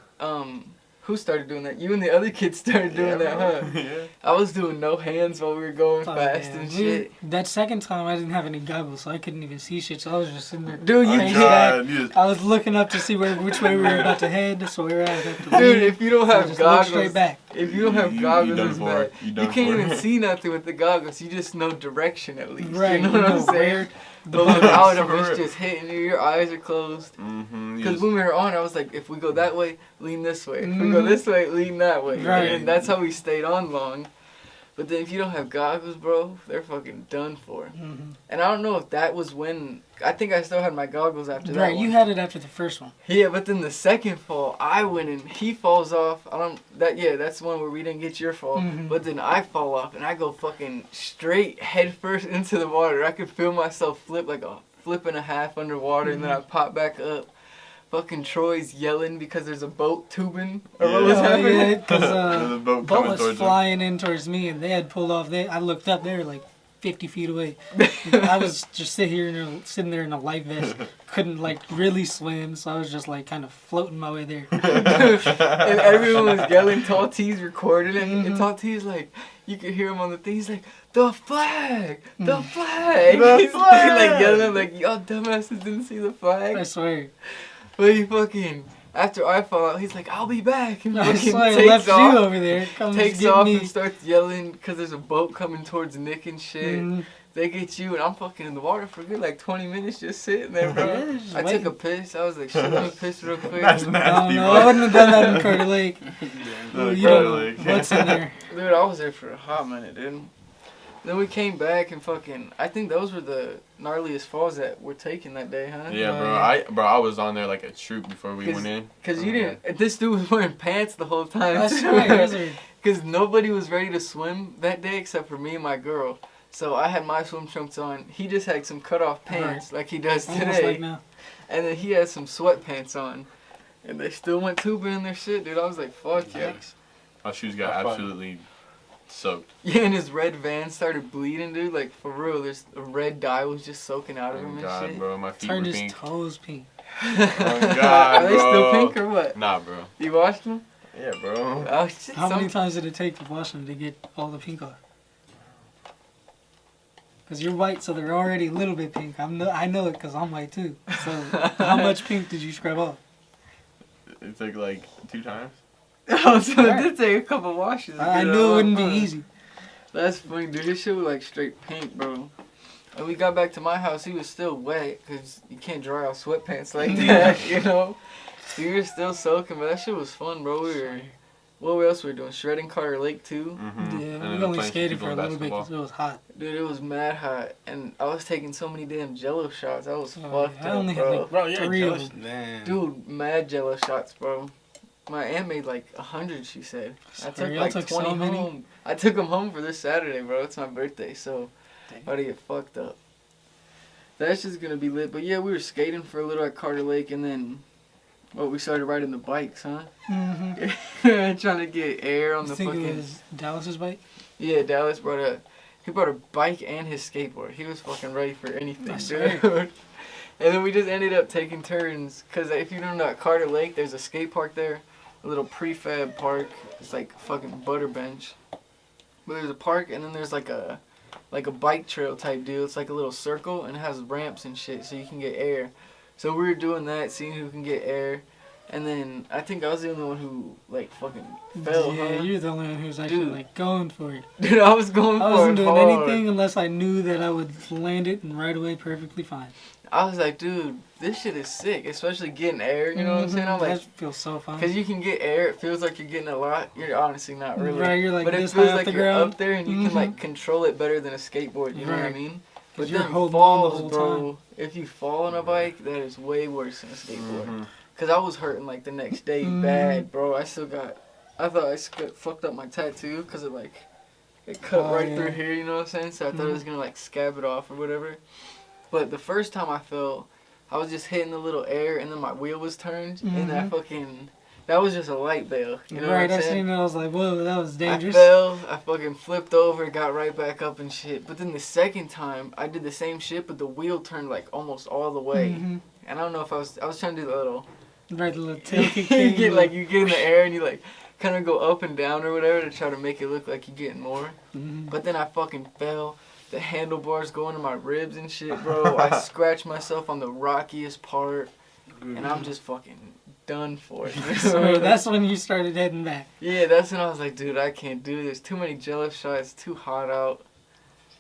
Who started doing that? You and the other kids started doing that, huh? Yeah. I was doing no hands while we were going Oh, fast man. and We- shit. That second time, I didn't have any goggles, so I couldn't even see shit. So I was just sitting there. Dude, you Face Oh, God, you just- I was looking up to see which way we were about to head, so we were at the Dude, if you don't I have just looked straight goggles, back. if you don't have You goggles, done it's for bad. it. You You done can't for even it. see nothing with the goggles. You just know direction at least. Right, You know what I'm saying? where the But bug without is. them, For it's real. just hitting you. Your eyes are closed. Mm-hmm. Because when we were on, I was like, if we go that way, lean this way. If we go Mhm. this way, lean that way. Right. And that's how we stayed on long. But then if you don't have goggles, bro, they're fucking done for. Mhm. And I don't know if that was when... I think I still had my goggles after that Right, one. you had it after the first one. Yeah, but then the second fall, I went and he falls off. That's the one where we didn't get your fall. Mhm. But then I fall off and I go fucking straight head first into the water. I could feel myself flip like a flip and a half underwater, and then I pop back up. Fucking Troy's yelling because there's a boat tubing. Or what was Yeah. happening? Yeah, because There's a boat boat coming was towards flying in towards me, and they had pulled off. I looked up, they were like 50 feet away. I was just sitting there in a life vest, couldn't like really swim, so I was just like kind of floating my way there. And everyone was yelling. Tall T's recording it, and Mhm. Tall T's like, you could hear him on the thing. He's like, the flag, the flag. The He's flag. like yelling like, y'all dumbasses didn't see the flag. I swear. But he fucking, after I fall out, he's like, I'll be back. And I fucking swear, I takes left off, you over there. Come takes get off me. and starts yelling because there's a boat coming towards Nick and shit. Mhm. They get you, and I'm fucking in the water for good like 20 minutes just sitting there, bro. Yeah, just I waiting. took a piss. I was like, shit, let me piss real quick. That's Oh nasty, no, bro. I wouldn't have done that in Carter Lake. No, You don't Carter know Lake. what's in there. Dude, I was there for a hot minute, dude. Then we came back and fucking. I think those were the gnarliest falls that were taken that day, huh? Yeah, bro. I was on there like a troop before we went in. Cause you didn't. This dude was wearing pants the whole time. I swear. Cause nobody was ready to swim that day except for me and my girl. So I had my swim trunks on. He just had some cut off pants like he does today. Like now. And then he had some sweatpants on. And they still went tubing in their shit, dude. I was like, fuck yeah. My shoes got absolutely soaked. Yeah, and his red van started bleeding, dude. Like, for real, there's a red dye was just soaking out of him and God, shit. bro, my feet Turned were his pink. toes pink. Oh, God, Are they still pink or what? Nah, bro. You washed them? Yeah, bro. Oh, shit. How many times did it take to wash them to get all the pink off? Because you're white, so they're already a little bit pink. I know it because I'm white too. So how much pink did you scrub off? It took like 2 times. Oh, so it did take a couple washes. I knew it wouldn't be easy. That's funny, dude. His shit was like straight pink, bro. And we got back to my house, he was still wet, because you can't dry out sweatpants like that, you know? We were still soaking, but that shit was fun, bro. What else were we doing? Shredding Carter Lake, too? Mm-hmm. Yeah, we only skated for a little bit because it was hot. Dude, it was mad hot, and I was taking so many damn Jello shots. I was fucked I up, only bro. had like Bro, you're 3 of jealous, them. man. Dude, mad Jello shots, bro. My aunt made like 100, she said. I took like 20 so many? home. I took them home for this Saturday, bro. It's my birthday, so I'm about to get fucked up. That's just gonna be lit. But yeah, we were skating for a little at Carter Lake, and then, we started riding the bikes, huh? Mm-hmm. Trying to get air on the think fucking... it was Dallas's bike? Yeah, Dallas brought a bike and his skateboard. He was fucking ready for anything, I dude. swear. And then we just ended up taking turns, because if you don't know, at Carter Lake, there's a skate park there, a little prefab park. It's like a fucking butter bench. But there's a park, and then there's like a bike trail type deal. It's like a little circle, and it has ramps and shit, so you can get air. So we were doing that, seeing who can get air. And then I think I was the only one who like fucking fell. Yeah, huh? you're the only one who was actually like going for it. Dude, I was going for it. I wasn't doing hard. anything unless I knew that I would land it and right away perfectly fine. I was like, dude, this shit is sick, especially getting air. You know what I'm saying? I'm like, that feels so fun. because you can get air. It feels like you're getting a lot. You're honestly not really. Right, you're like but it this feels high off like the you're ground. up there and you can like control it better than a skateboard. You know what I mean? But you're then holding on the falls, whole bro. time. If you fall on a bike, that is way worse than a skateboard. Mm-hmm. Cause I was hurting like the next day bad, bro. I thought I fucked up my tattoo because it cut right through here. You know what I'm saying? So I thought it was gonna like scab it off or whatever. But the first time I fell, I was just hitting the little air and then my wheel was turned and that was just a light bail. You know Right, what I'm I saying? seen it. I was like, whoa, that was dangerous. I fell, I fucking flipped over, got right back up and shit. But then the second time, I did the same shit, but the wheel turned like almost all the way. And I don't know if I was trying to do the little... Right, the little tail kick you thing. get you get in the air and you like kind of go up and down or whatever to try to make it look like you're getting more. But then I fucking fell. The handlebars going to my ribs and shit, bro. I scratched myself on the rockiest part, and I'm just fucking done for it. So that's when you started heading back. Yeah, that's when I was like, dude, I can't do this. Too many Jello shots. Too hot out.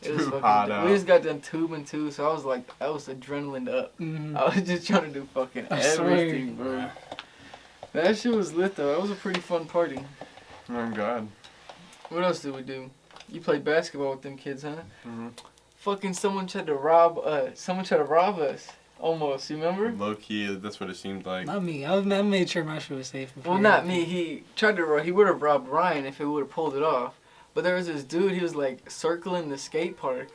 It was fucking hot out. We just got done tubing too, so I was like, I was adrenaline up. I was just trying to do fucking everything, bro. That shit was lit though. That was a pretty fun party. Oh God. What else did we do? You played basketball with them kids, huh? Mm-hmm. Fucking someone tried to rob us. Almost, you remember? Low key, that's what it seemed like. Not me. I made sure my shit was safe. Well, not me. He would have robbed Ryan if he would have pulled it off. But there was this dude, he was like circling the skate park.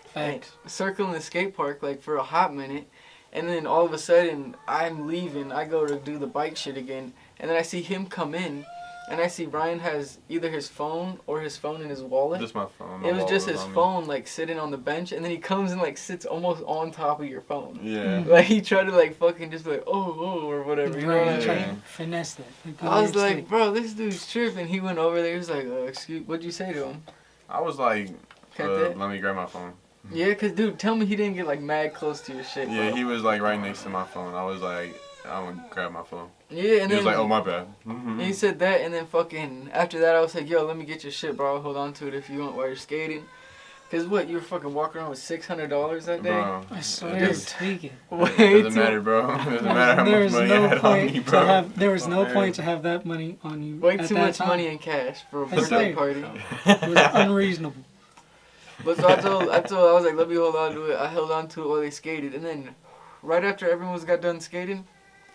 Circling the skate park like for a hot minute. And then all of a sudden, I'm leaving. I go to do the bike shit again. And then I see him come in. And I see Ryan has either his phone or his phone in his wallet. Just my phone. It was just his phone like sitting on the bench. And then he comes and like sits almost on top of your phone. Yeah. Like he tried to like fucking just be like, oh, or whatever. You know what I mean? Trying to finesse that. I was like, bro, this dude's tripping. He went over there. He was like, excuse, what'd you say to him? I was like, Can't let me grab my phone. Yeah, cause dude, tell me he didn't get like mad close to your shit. Yeah, bro. he was like right next to my phone. I was like, I'm gonna grab my phone. Yeah, and he then was like, oh my bad. He said that, and then fucking after that, I was like, yo, let me get your shit, bro. I'll hold on to it if you want while you're skating. Cause what, you were fucking walking around with $600 that day? Bro, I swear, you're tweaking. It doesn't matter, bro. It doesn't matter how much money I had on me, bro. There was no point to have that money on you. Way at too that much time. money in cash for a birthday party. It was unreasonable. But so I was like, let me hold on to it. I held on to it while they skated, and then right after everyone got done skating,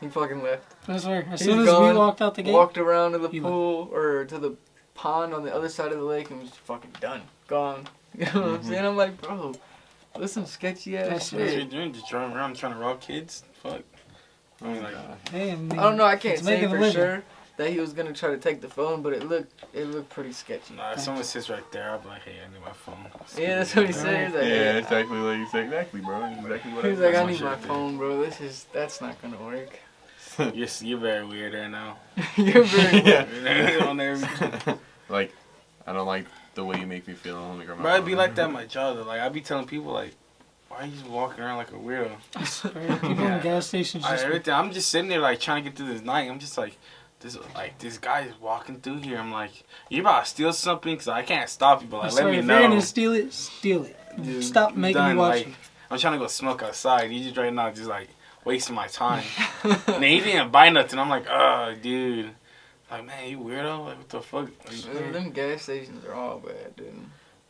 he fucking left. I swear, as He's soon as gone, we walked out the gate, walked around to the he pool or to the pond on the other side of the lake, and was fucking done, gone. You know what I'm saying? I'm like, bro, there's some sketchy ass That's What you shit. doing? Just driving around trying to rob kids? Fuck. I mean, like, hey, I don't know. I can't it's say making a for living. sure that he was gonna try to take the phone, but it looked pretty sketchy. nah, if someone sits right there, I'll be like, hey, I need my phone. Yeah, that's what he said. He's like, Yeah, hey, exactly like you said. Exactly, bro. Exactly what He's I like, I my need shit my right there. phone, bro. That's not gonna work. You're very weird right now. You're very Yeah. On every- Like, I don't like the way you make me feel. Let me grab my Bro, I'd be phone. like that at my job. Though. Like, I'd be telling people, like, why are you just walking around like a weirdo? I swear, people in gas stations just Everything. I'm just sitting there, like, trying to get through this night. I'm just like, this guy is walking through here. I'm like, you about to steal something? Because I can't stop you, but, I like, swear, let me if know. you're gonna steal it, steal it. Dude, Stop making Done, me watch like, it. I'm trying to go smoke outside. You just right now just, like, wasting my time. And he didn't buy nothing. I'm like, oh, dude. Like, man, you weirdo? Like, what the fuck? Like, Them gas stations are all bad, dude.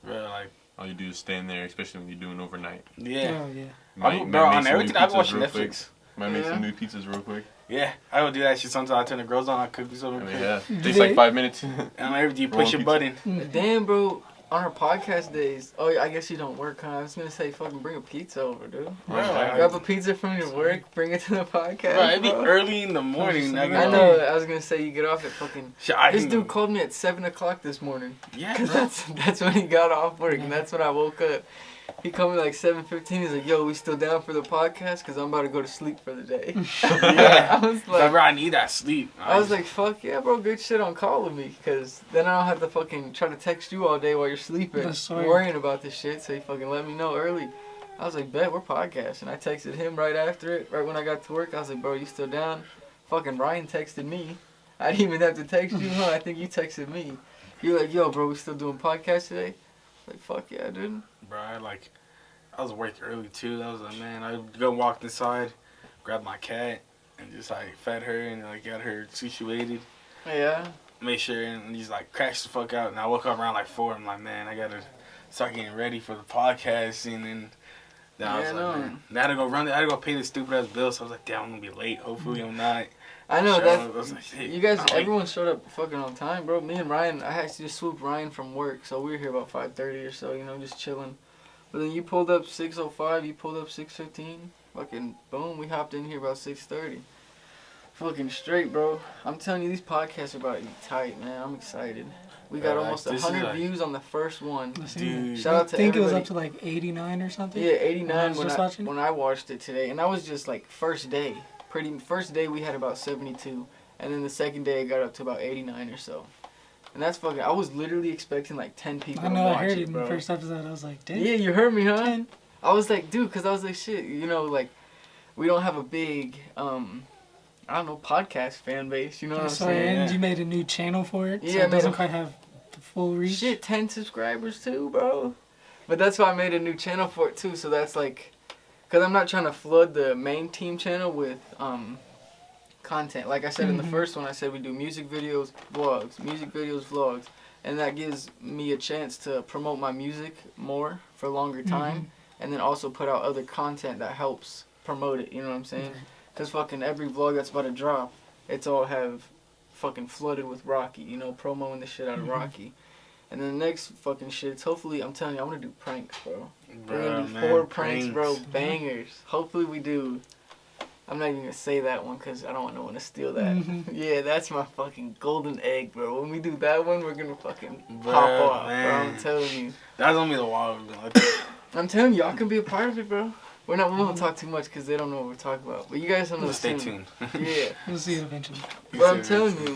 bro, like, All you do is stand there, especially when you're doing overnight. yeah. Oh yeah. Bro, on everything, I've been watching real quick. Netflix. Might make Yeah. some new pizzas real quick. Yeah, I would do that shit sometimes. I turn the grills on, I cook something. I mean, quick. yeah. Do Takes they- like 5 minutes. And everything, you Roll push your pizza. button. Damn, bro. On our podcast days, oh, I guess you don't work, huh? I was gonna say, fucking bring a pizza over, dude. Bro, Grab a pizza from your work, bring it to the podcast. bro, it'd be bro. early in the morning. I I know. I was gonna say you get off at fucking. This dude called me at 7 o'clock this morning. Yeah, Cause bro. that's when he got off work, and that's when I woke up. He called me like 7:15. He's like, "Yo, we still down for the podcast? Cause I'm about to go to sleep for the day." Yeah. I was Bro, like, I need that sleep. I was like, "Fuck yeah, bro, good shit on call with me, cause then I don't have to fucking try to text you all day while you're sleeping, That's right. worrying about this shit." So he fucking let me know early. I was like, "Bet we're podcasting." I texted him right after it, right when I got to work. I was like, "Bro, you still down?" Fucking Ryan texted me. I didn't even have to text you, huh? I think you texted me. You're like, "Yo, bro, we still doing podcast today?" Like, fuck yeah, dude. bro, I was working early too. I was like, man, I'd go walk inside, grab my cat, and just like fed her and like got her situated. Yeah. Make sure and just like crash the fuck out. And I woke up around like 4. I'm like, man, I gotta start getting ready for the podcast. And then I was Yeah, like, man, I had to go run. I had to go pay this stupid ass bill. So I was like, damn, I'm gonna be late. Hopefully I'm not. I know So that. I was like, shit, You guys, not late. everyone showed up fucking on time, bro. Me and Ryan, I actually just swooped Ryan from work, so we were here about 5:30 or so, you know, just chilling. But then you pulled up 6:05, you pulled up 6:15, fucking boom, we hopped in here about 6:30. Fucking straight, bro. I'm telling you, these podcasts are about to be tight, man. I'm excited. We got Bro, almost this is 100 like- views on the first one. Dude. Shout out to I think it was everybody. up to like 89 or something. Yeah, 89 was when just watching? when I watched it today, and that was just like first day. First day we had about 72, and then the second day it got up to about 89 or so. And that's fucking. I was literally expecting like 10 people I to know. watch I heard it it, in bro. the first episode. I was like, damn. Yeah, you heard me, huh? 10. I was like, dude, because I was like, shit, you know, like we don't have a big, I don't know, podcast fan base. You know what I'm Sorry, saying? and Yeah. you made a new channel for it. Yeah, so I it made doesn't a- quite have the full reach. Shit, 10 subscribers too, bro. But that's why I made a new channel for it too. So that's like, cause I'm not trying to flood the main team channel with content. Like I said in the Mhm. first one, I said we do music videos, vlogs, and that gives me a chance to promote my music more for a longer time, and then also put out other content that helps promote it. You know what I'm saying? Cause fucking every vlog that's about to drop, it's all have fucking flooded with Rocky. You know, promoting the shit out of Mhm. Rocky. And then the next fucking shits, hopefully, I'm telling you, I'm gonna do pranks, bro. We're Bro, gonna do man, 4 pranks, bro. Bangers. Hopefully we do. I'm not even gonna say that one because I don't want no one to steal that. Mhm. Yeah, that's my fucking golden egg, bro. When we do that one, we're gonna fucking Bro, pop off, bro. man. I'm telling you. That's gonna be the wild. I'm telling you, y'all can be a part of it, bro. We won't talk too much because they don't know what we're talking about. But you guys don't know. Stay soon. tuned. Yeah. We'll see it eventually. But I'm telling you,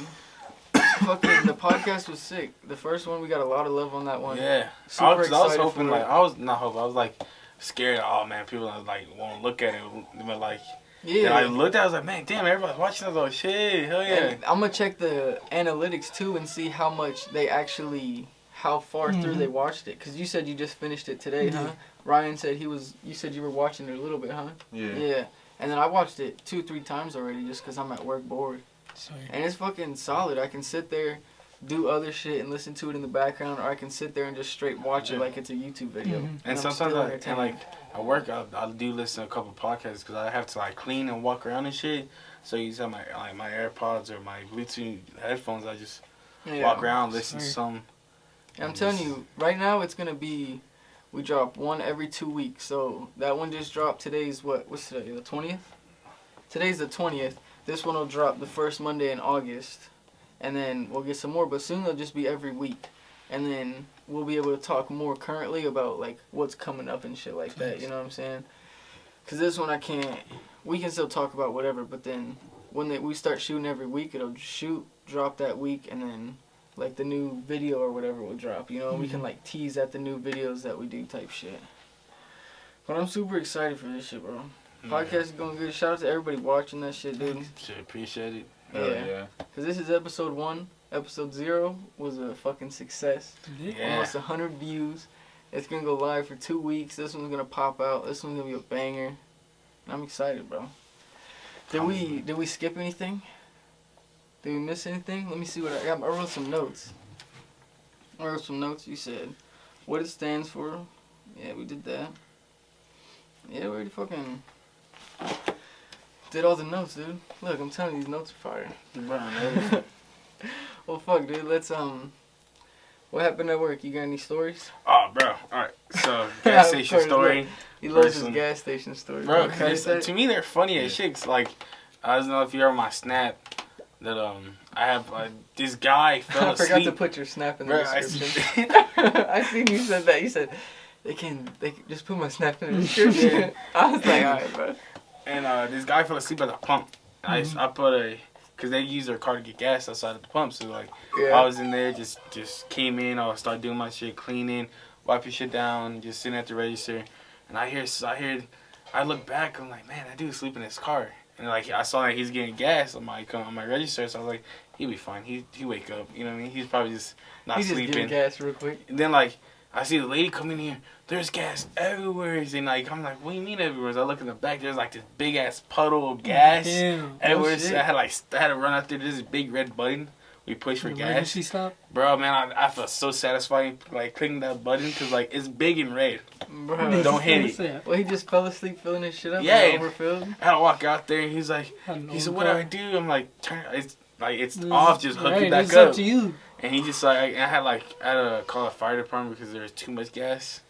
fucking the podcast was sick. The first one, we got a lot of love on that one. Yeah. Super I was excited hoping, for it. like, I was not hoping. I was like scared. Oh man, people like won't look at it. But like, Yeah. and I looked at it, I was like, man, damn, everybody's watching. I was like, shit, hell yeah. And I'm gonna check the analytics too and see how much they actually, how far through Mhm. they watched it. Cause you said you just finished it today, huh? Yeah. Ryan said you said you were watching it a little bit, huh? Yeah. Yeah. And then I watched it 2-3 times already just cause I'm at work bored. Sorry. And it's fucking solid. I can sit there, do other shit and listen to it in the background, or I can sit there and just straight watch it like it's a YouTube video. Mhm. And I'm sometimes still I entertained. like at work, I do listen to a couple podcasts because I have to like clean and walk around and shit. So you use my AirPods or my Bluetooth headphones. I just walk around, listen to some. And I'm telling you, right now it's gonna be, we drop one every 2 weeks. So that one just dropped. Today's what's today? The 20th. Today's the 20th. This one will drop the first Monday in August, and then we'll get some more. But soon they'll just be every week, and then we'll be able to talk more currently about like what's coming up and shit like that. You know what I'm saying? Cause this one I can't. We can still talk about whatever, but then when we start shooting every week, it'll drop that week, and then like the new video or whatever will drop. You know, we can like tease at the new videos that we do type shit. But I'm super excited for this shit, bro. Podcast is going good. Shout out to everybody watching that shit, dude. Shit, appreciate it. Yeah. Cause this is episode 1. Episode 0 was a fucking success. Yeah. Almost 100 views. It's gonna go live for 2 weeks. This one's gonna pop out. This one's gonna be a banger. I'm excited, bro. Did we skip anything? Did we miss anything? Let me see what I got. I wrote some notes. You said what it stands for. Yeah, we did that. Yeah, we already fucking did all the notes, dude. Look, I'm telling you, these notes are fire. Well, fuck, dude. Let's what happened at work? You got any stories? Oh, bro. All right. So gas station course, story. He loves his Person. gas station stories. Bro, Can I cause say? to me they're funny as shit. 'Cause, like, I don't know if you ever my snap that I have this guy fell I asleep. forgot to put your snap in the Bro, description. I seen you said that. You said they can just put my snap in the description. I was like, alright, bro. And this guy fell asleep at the pump. I put cause they use their car to get gas outside of the pump. So like, I was in there, just came in. I started doing my shit, cleaning, wiping shit down, just sitting at the register. And I look back. I'm like, man, that dude's sleeping in his car. And like, I saw that he's getting gas on my register. So I was like, he'll be fine. He wake up. You know what I mean? He's probably just not He's sleeping. just getting gas real quick. And then like, I see the lady come in here. There's gas everywhere. And like, I'm like, what do you mean everywhere? So I look in the back. There's like this big ass puddle of gas everywhere. So I had to run out there. There's this big red button. We push for gas. Emergency stop? Bro, man, I felt so satisfying like clicking that button because like it's big and red. Bro. Don't hit it. Well, he just fell asleep filling his shit up. Yeah. And overfilled. I had to walk out there and he's like, he said, what do I do? I'm like, it's off. Just hook it back it's up. Up to you. And he just like, I had to call a fire department because there was too much gas.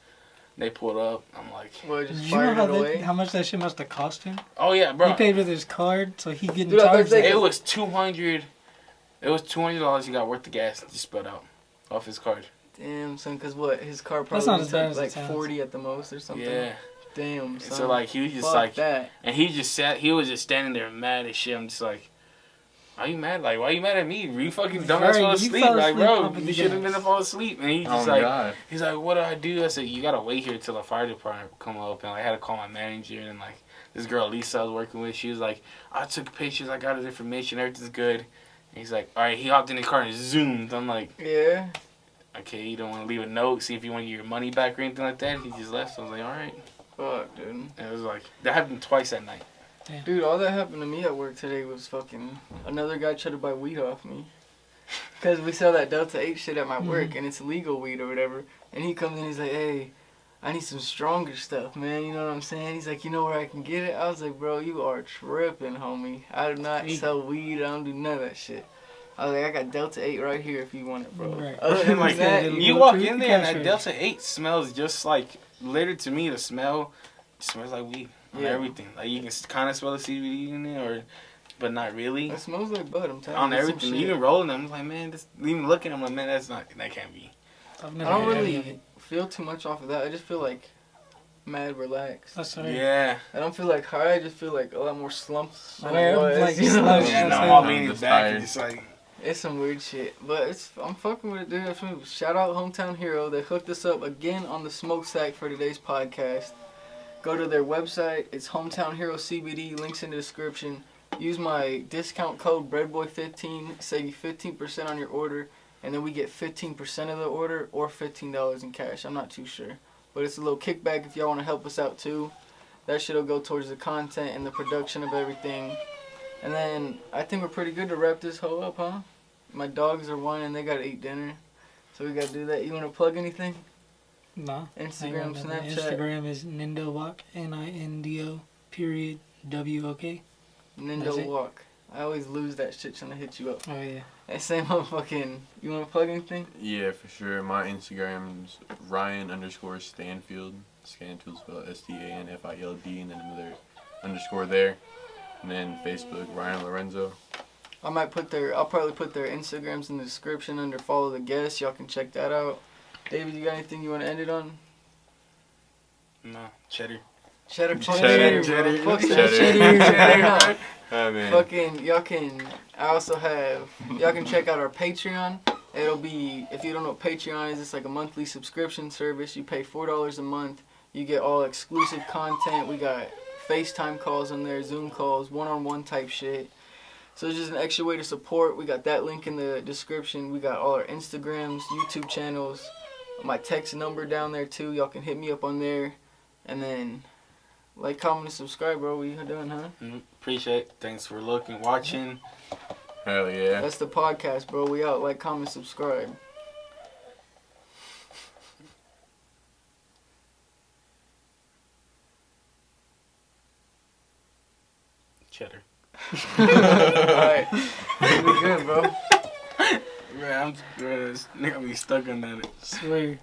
They pulled up. I'm like, Well, just You know fired it away. how much that shit must have cost him? oh yeah, bro. He paid with his card, so he getting Dude, I charged. thought they- It was $200. It was $200 he got worth of gas just spilled out off his card. Damn, son, cause what? His car That's not probably as bad took as it like sounds. 40 at the most or something. Yeah. Damn, son. So like he was just Fuck like, that. and he was just standing there mad as shit. I'm just like, are you mad? Like, why are you mad at me? You fucking dumbass Right, fell you asleep. fell Like, asleep bro, pumping you the should have gas. been fall asleep. And he Oh just my like, God. he's like, what do I do? I said, you gotta wait here till the fire department come up. And I had to call my manager. And like this girl Lisa I was working with, she was like, I took pictures, I got his information, everything's good. And he's like, all right. He hopped in his car and zoomed. I'm like, Yeah. okay, you don't want to leave a note, see if you want to get your money back or anything like that. He just left. So I was like, all right. Fuck, dude. And it was like that happened twice that night. Dude, all that happened to me at work today was fucking another guy tried to buy weed off me. Cause we sell that Delta 8 shit at my work and it's legal weed or whatever. And he comes in, he's like, hey, I need some stronger stuff, man. You know what I'm saying? He's like, you know where I can get it? I was like, bro, you are tripping, homie. I do not sell weed. I don't do none of that shit. I was like, I got Delta 8 right here if you want it, bro. Right. Other And than like that, it'll you go walk through in the there and cash that register. Delta 8 smells just like, later to me, the smell smells like weed on Yeah. everything. Like you can kind of smell the CBD in it, but not really. it smells like bud, I'm telling you. On It's some everything, shit. even rolling them, I'm like, man, even looking, I'm like, man, that can't be. I've I never don't had any really of it. feel too much off of that. I just feel like mad relaxed. That's right. Yeah. I don't feel like high. I just feel like a lot more slumped than Yeah, I was. like you know? slumped. Yeah, no, I'm I'm leaning just back tired. and just like, It's some weird shit, but I'm fucking with it, dude. That's me. Shout out Hometown Hero. They hooked us up again on the smokestack for today's podcast. Go to their website. It's Hometown Hero CBD. Links in the description. Use my discount code BreadBoy15. Save you 15% on your order, and then we get 15% of the order or $15 in cash. I'm not too sure, but it's a little kickback if y'all want to help us out too. That shit'll go towards the content and the production of everything. And then I think we're pretty good to wrap this hoe up, huh? My dogs are whining. They gotta eat dinner, so we gotta do that. You wanna plug anything? Nah. Instagram, Snapchat. Instagram is Nindowok, NINDO.WOK. Nindo Walk. I always lose that shit trying to hit you up. Oh yeah. That same motherfucking. You wanna plug anything? Yeah, for sure. My Instagram's Ryan_Stanfield. Stanfield spelled STANFILD, and then another underscore there. And then Facebook, Ryan Lorenzo. I'll probably put their Instagrams in the description under follow the guests. Y'all can check that out. David, you got anything you want to end it on? No, cheddar. Cheddar. Cheddar. Cheddar. Fuck that. Cheddar. Cheddar. Oh, man. Fucking, y'all can check out our Patreon. It'll be, if you don't know what Patreon is, it's like a monthly subscription service. You pay $4 a month. You get all exclusive content. We got FaceTime calls on there, Zoom calls, one-on-one type shit. So it's just an extra way to support. We got that link in the description. We got all our Instagrams, YouTube channels, my text number down there too. Y'all can hit me up on there. And then like, comment, and subscribe, bro. We done, huh? Appreciate it. Thanks for watching. Hell yeah. That's the podcast, bro. We out. Like, comment, subscribe. Cheddar. Alright. We good, bro. Man, I'm just gonna be stuck on that. Swear.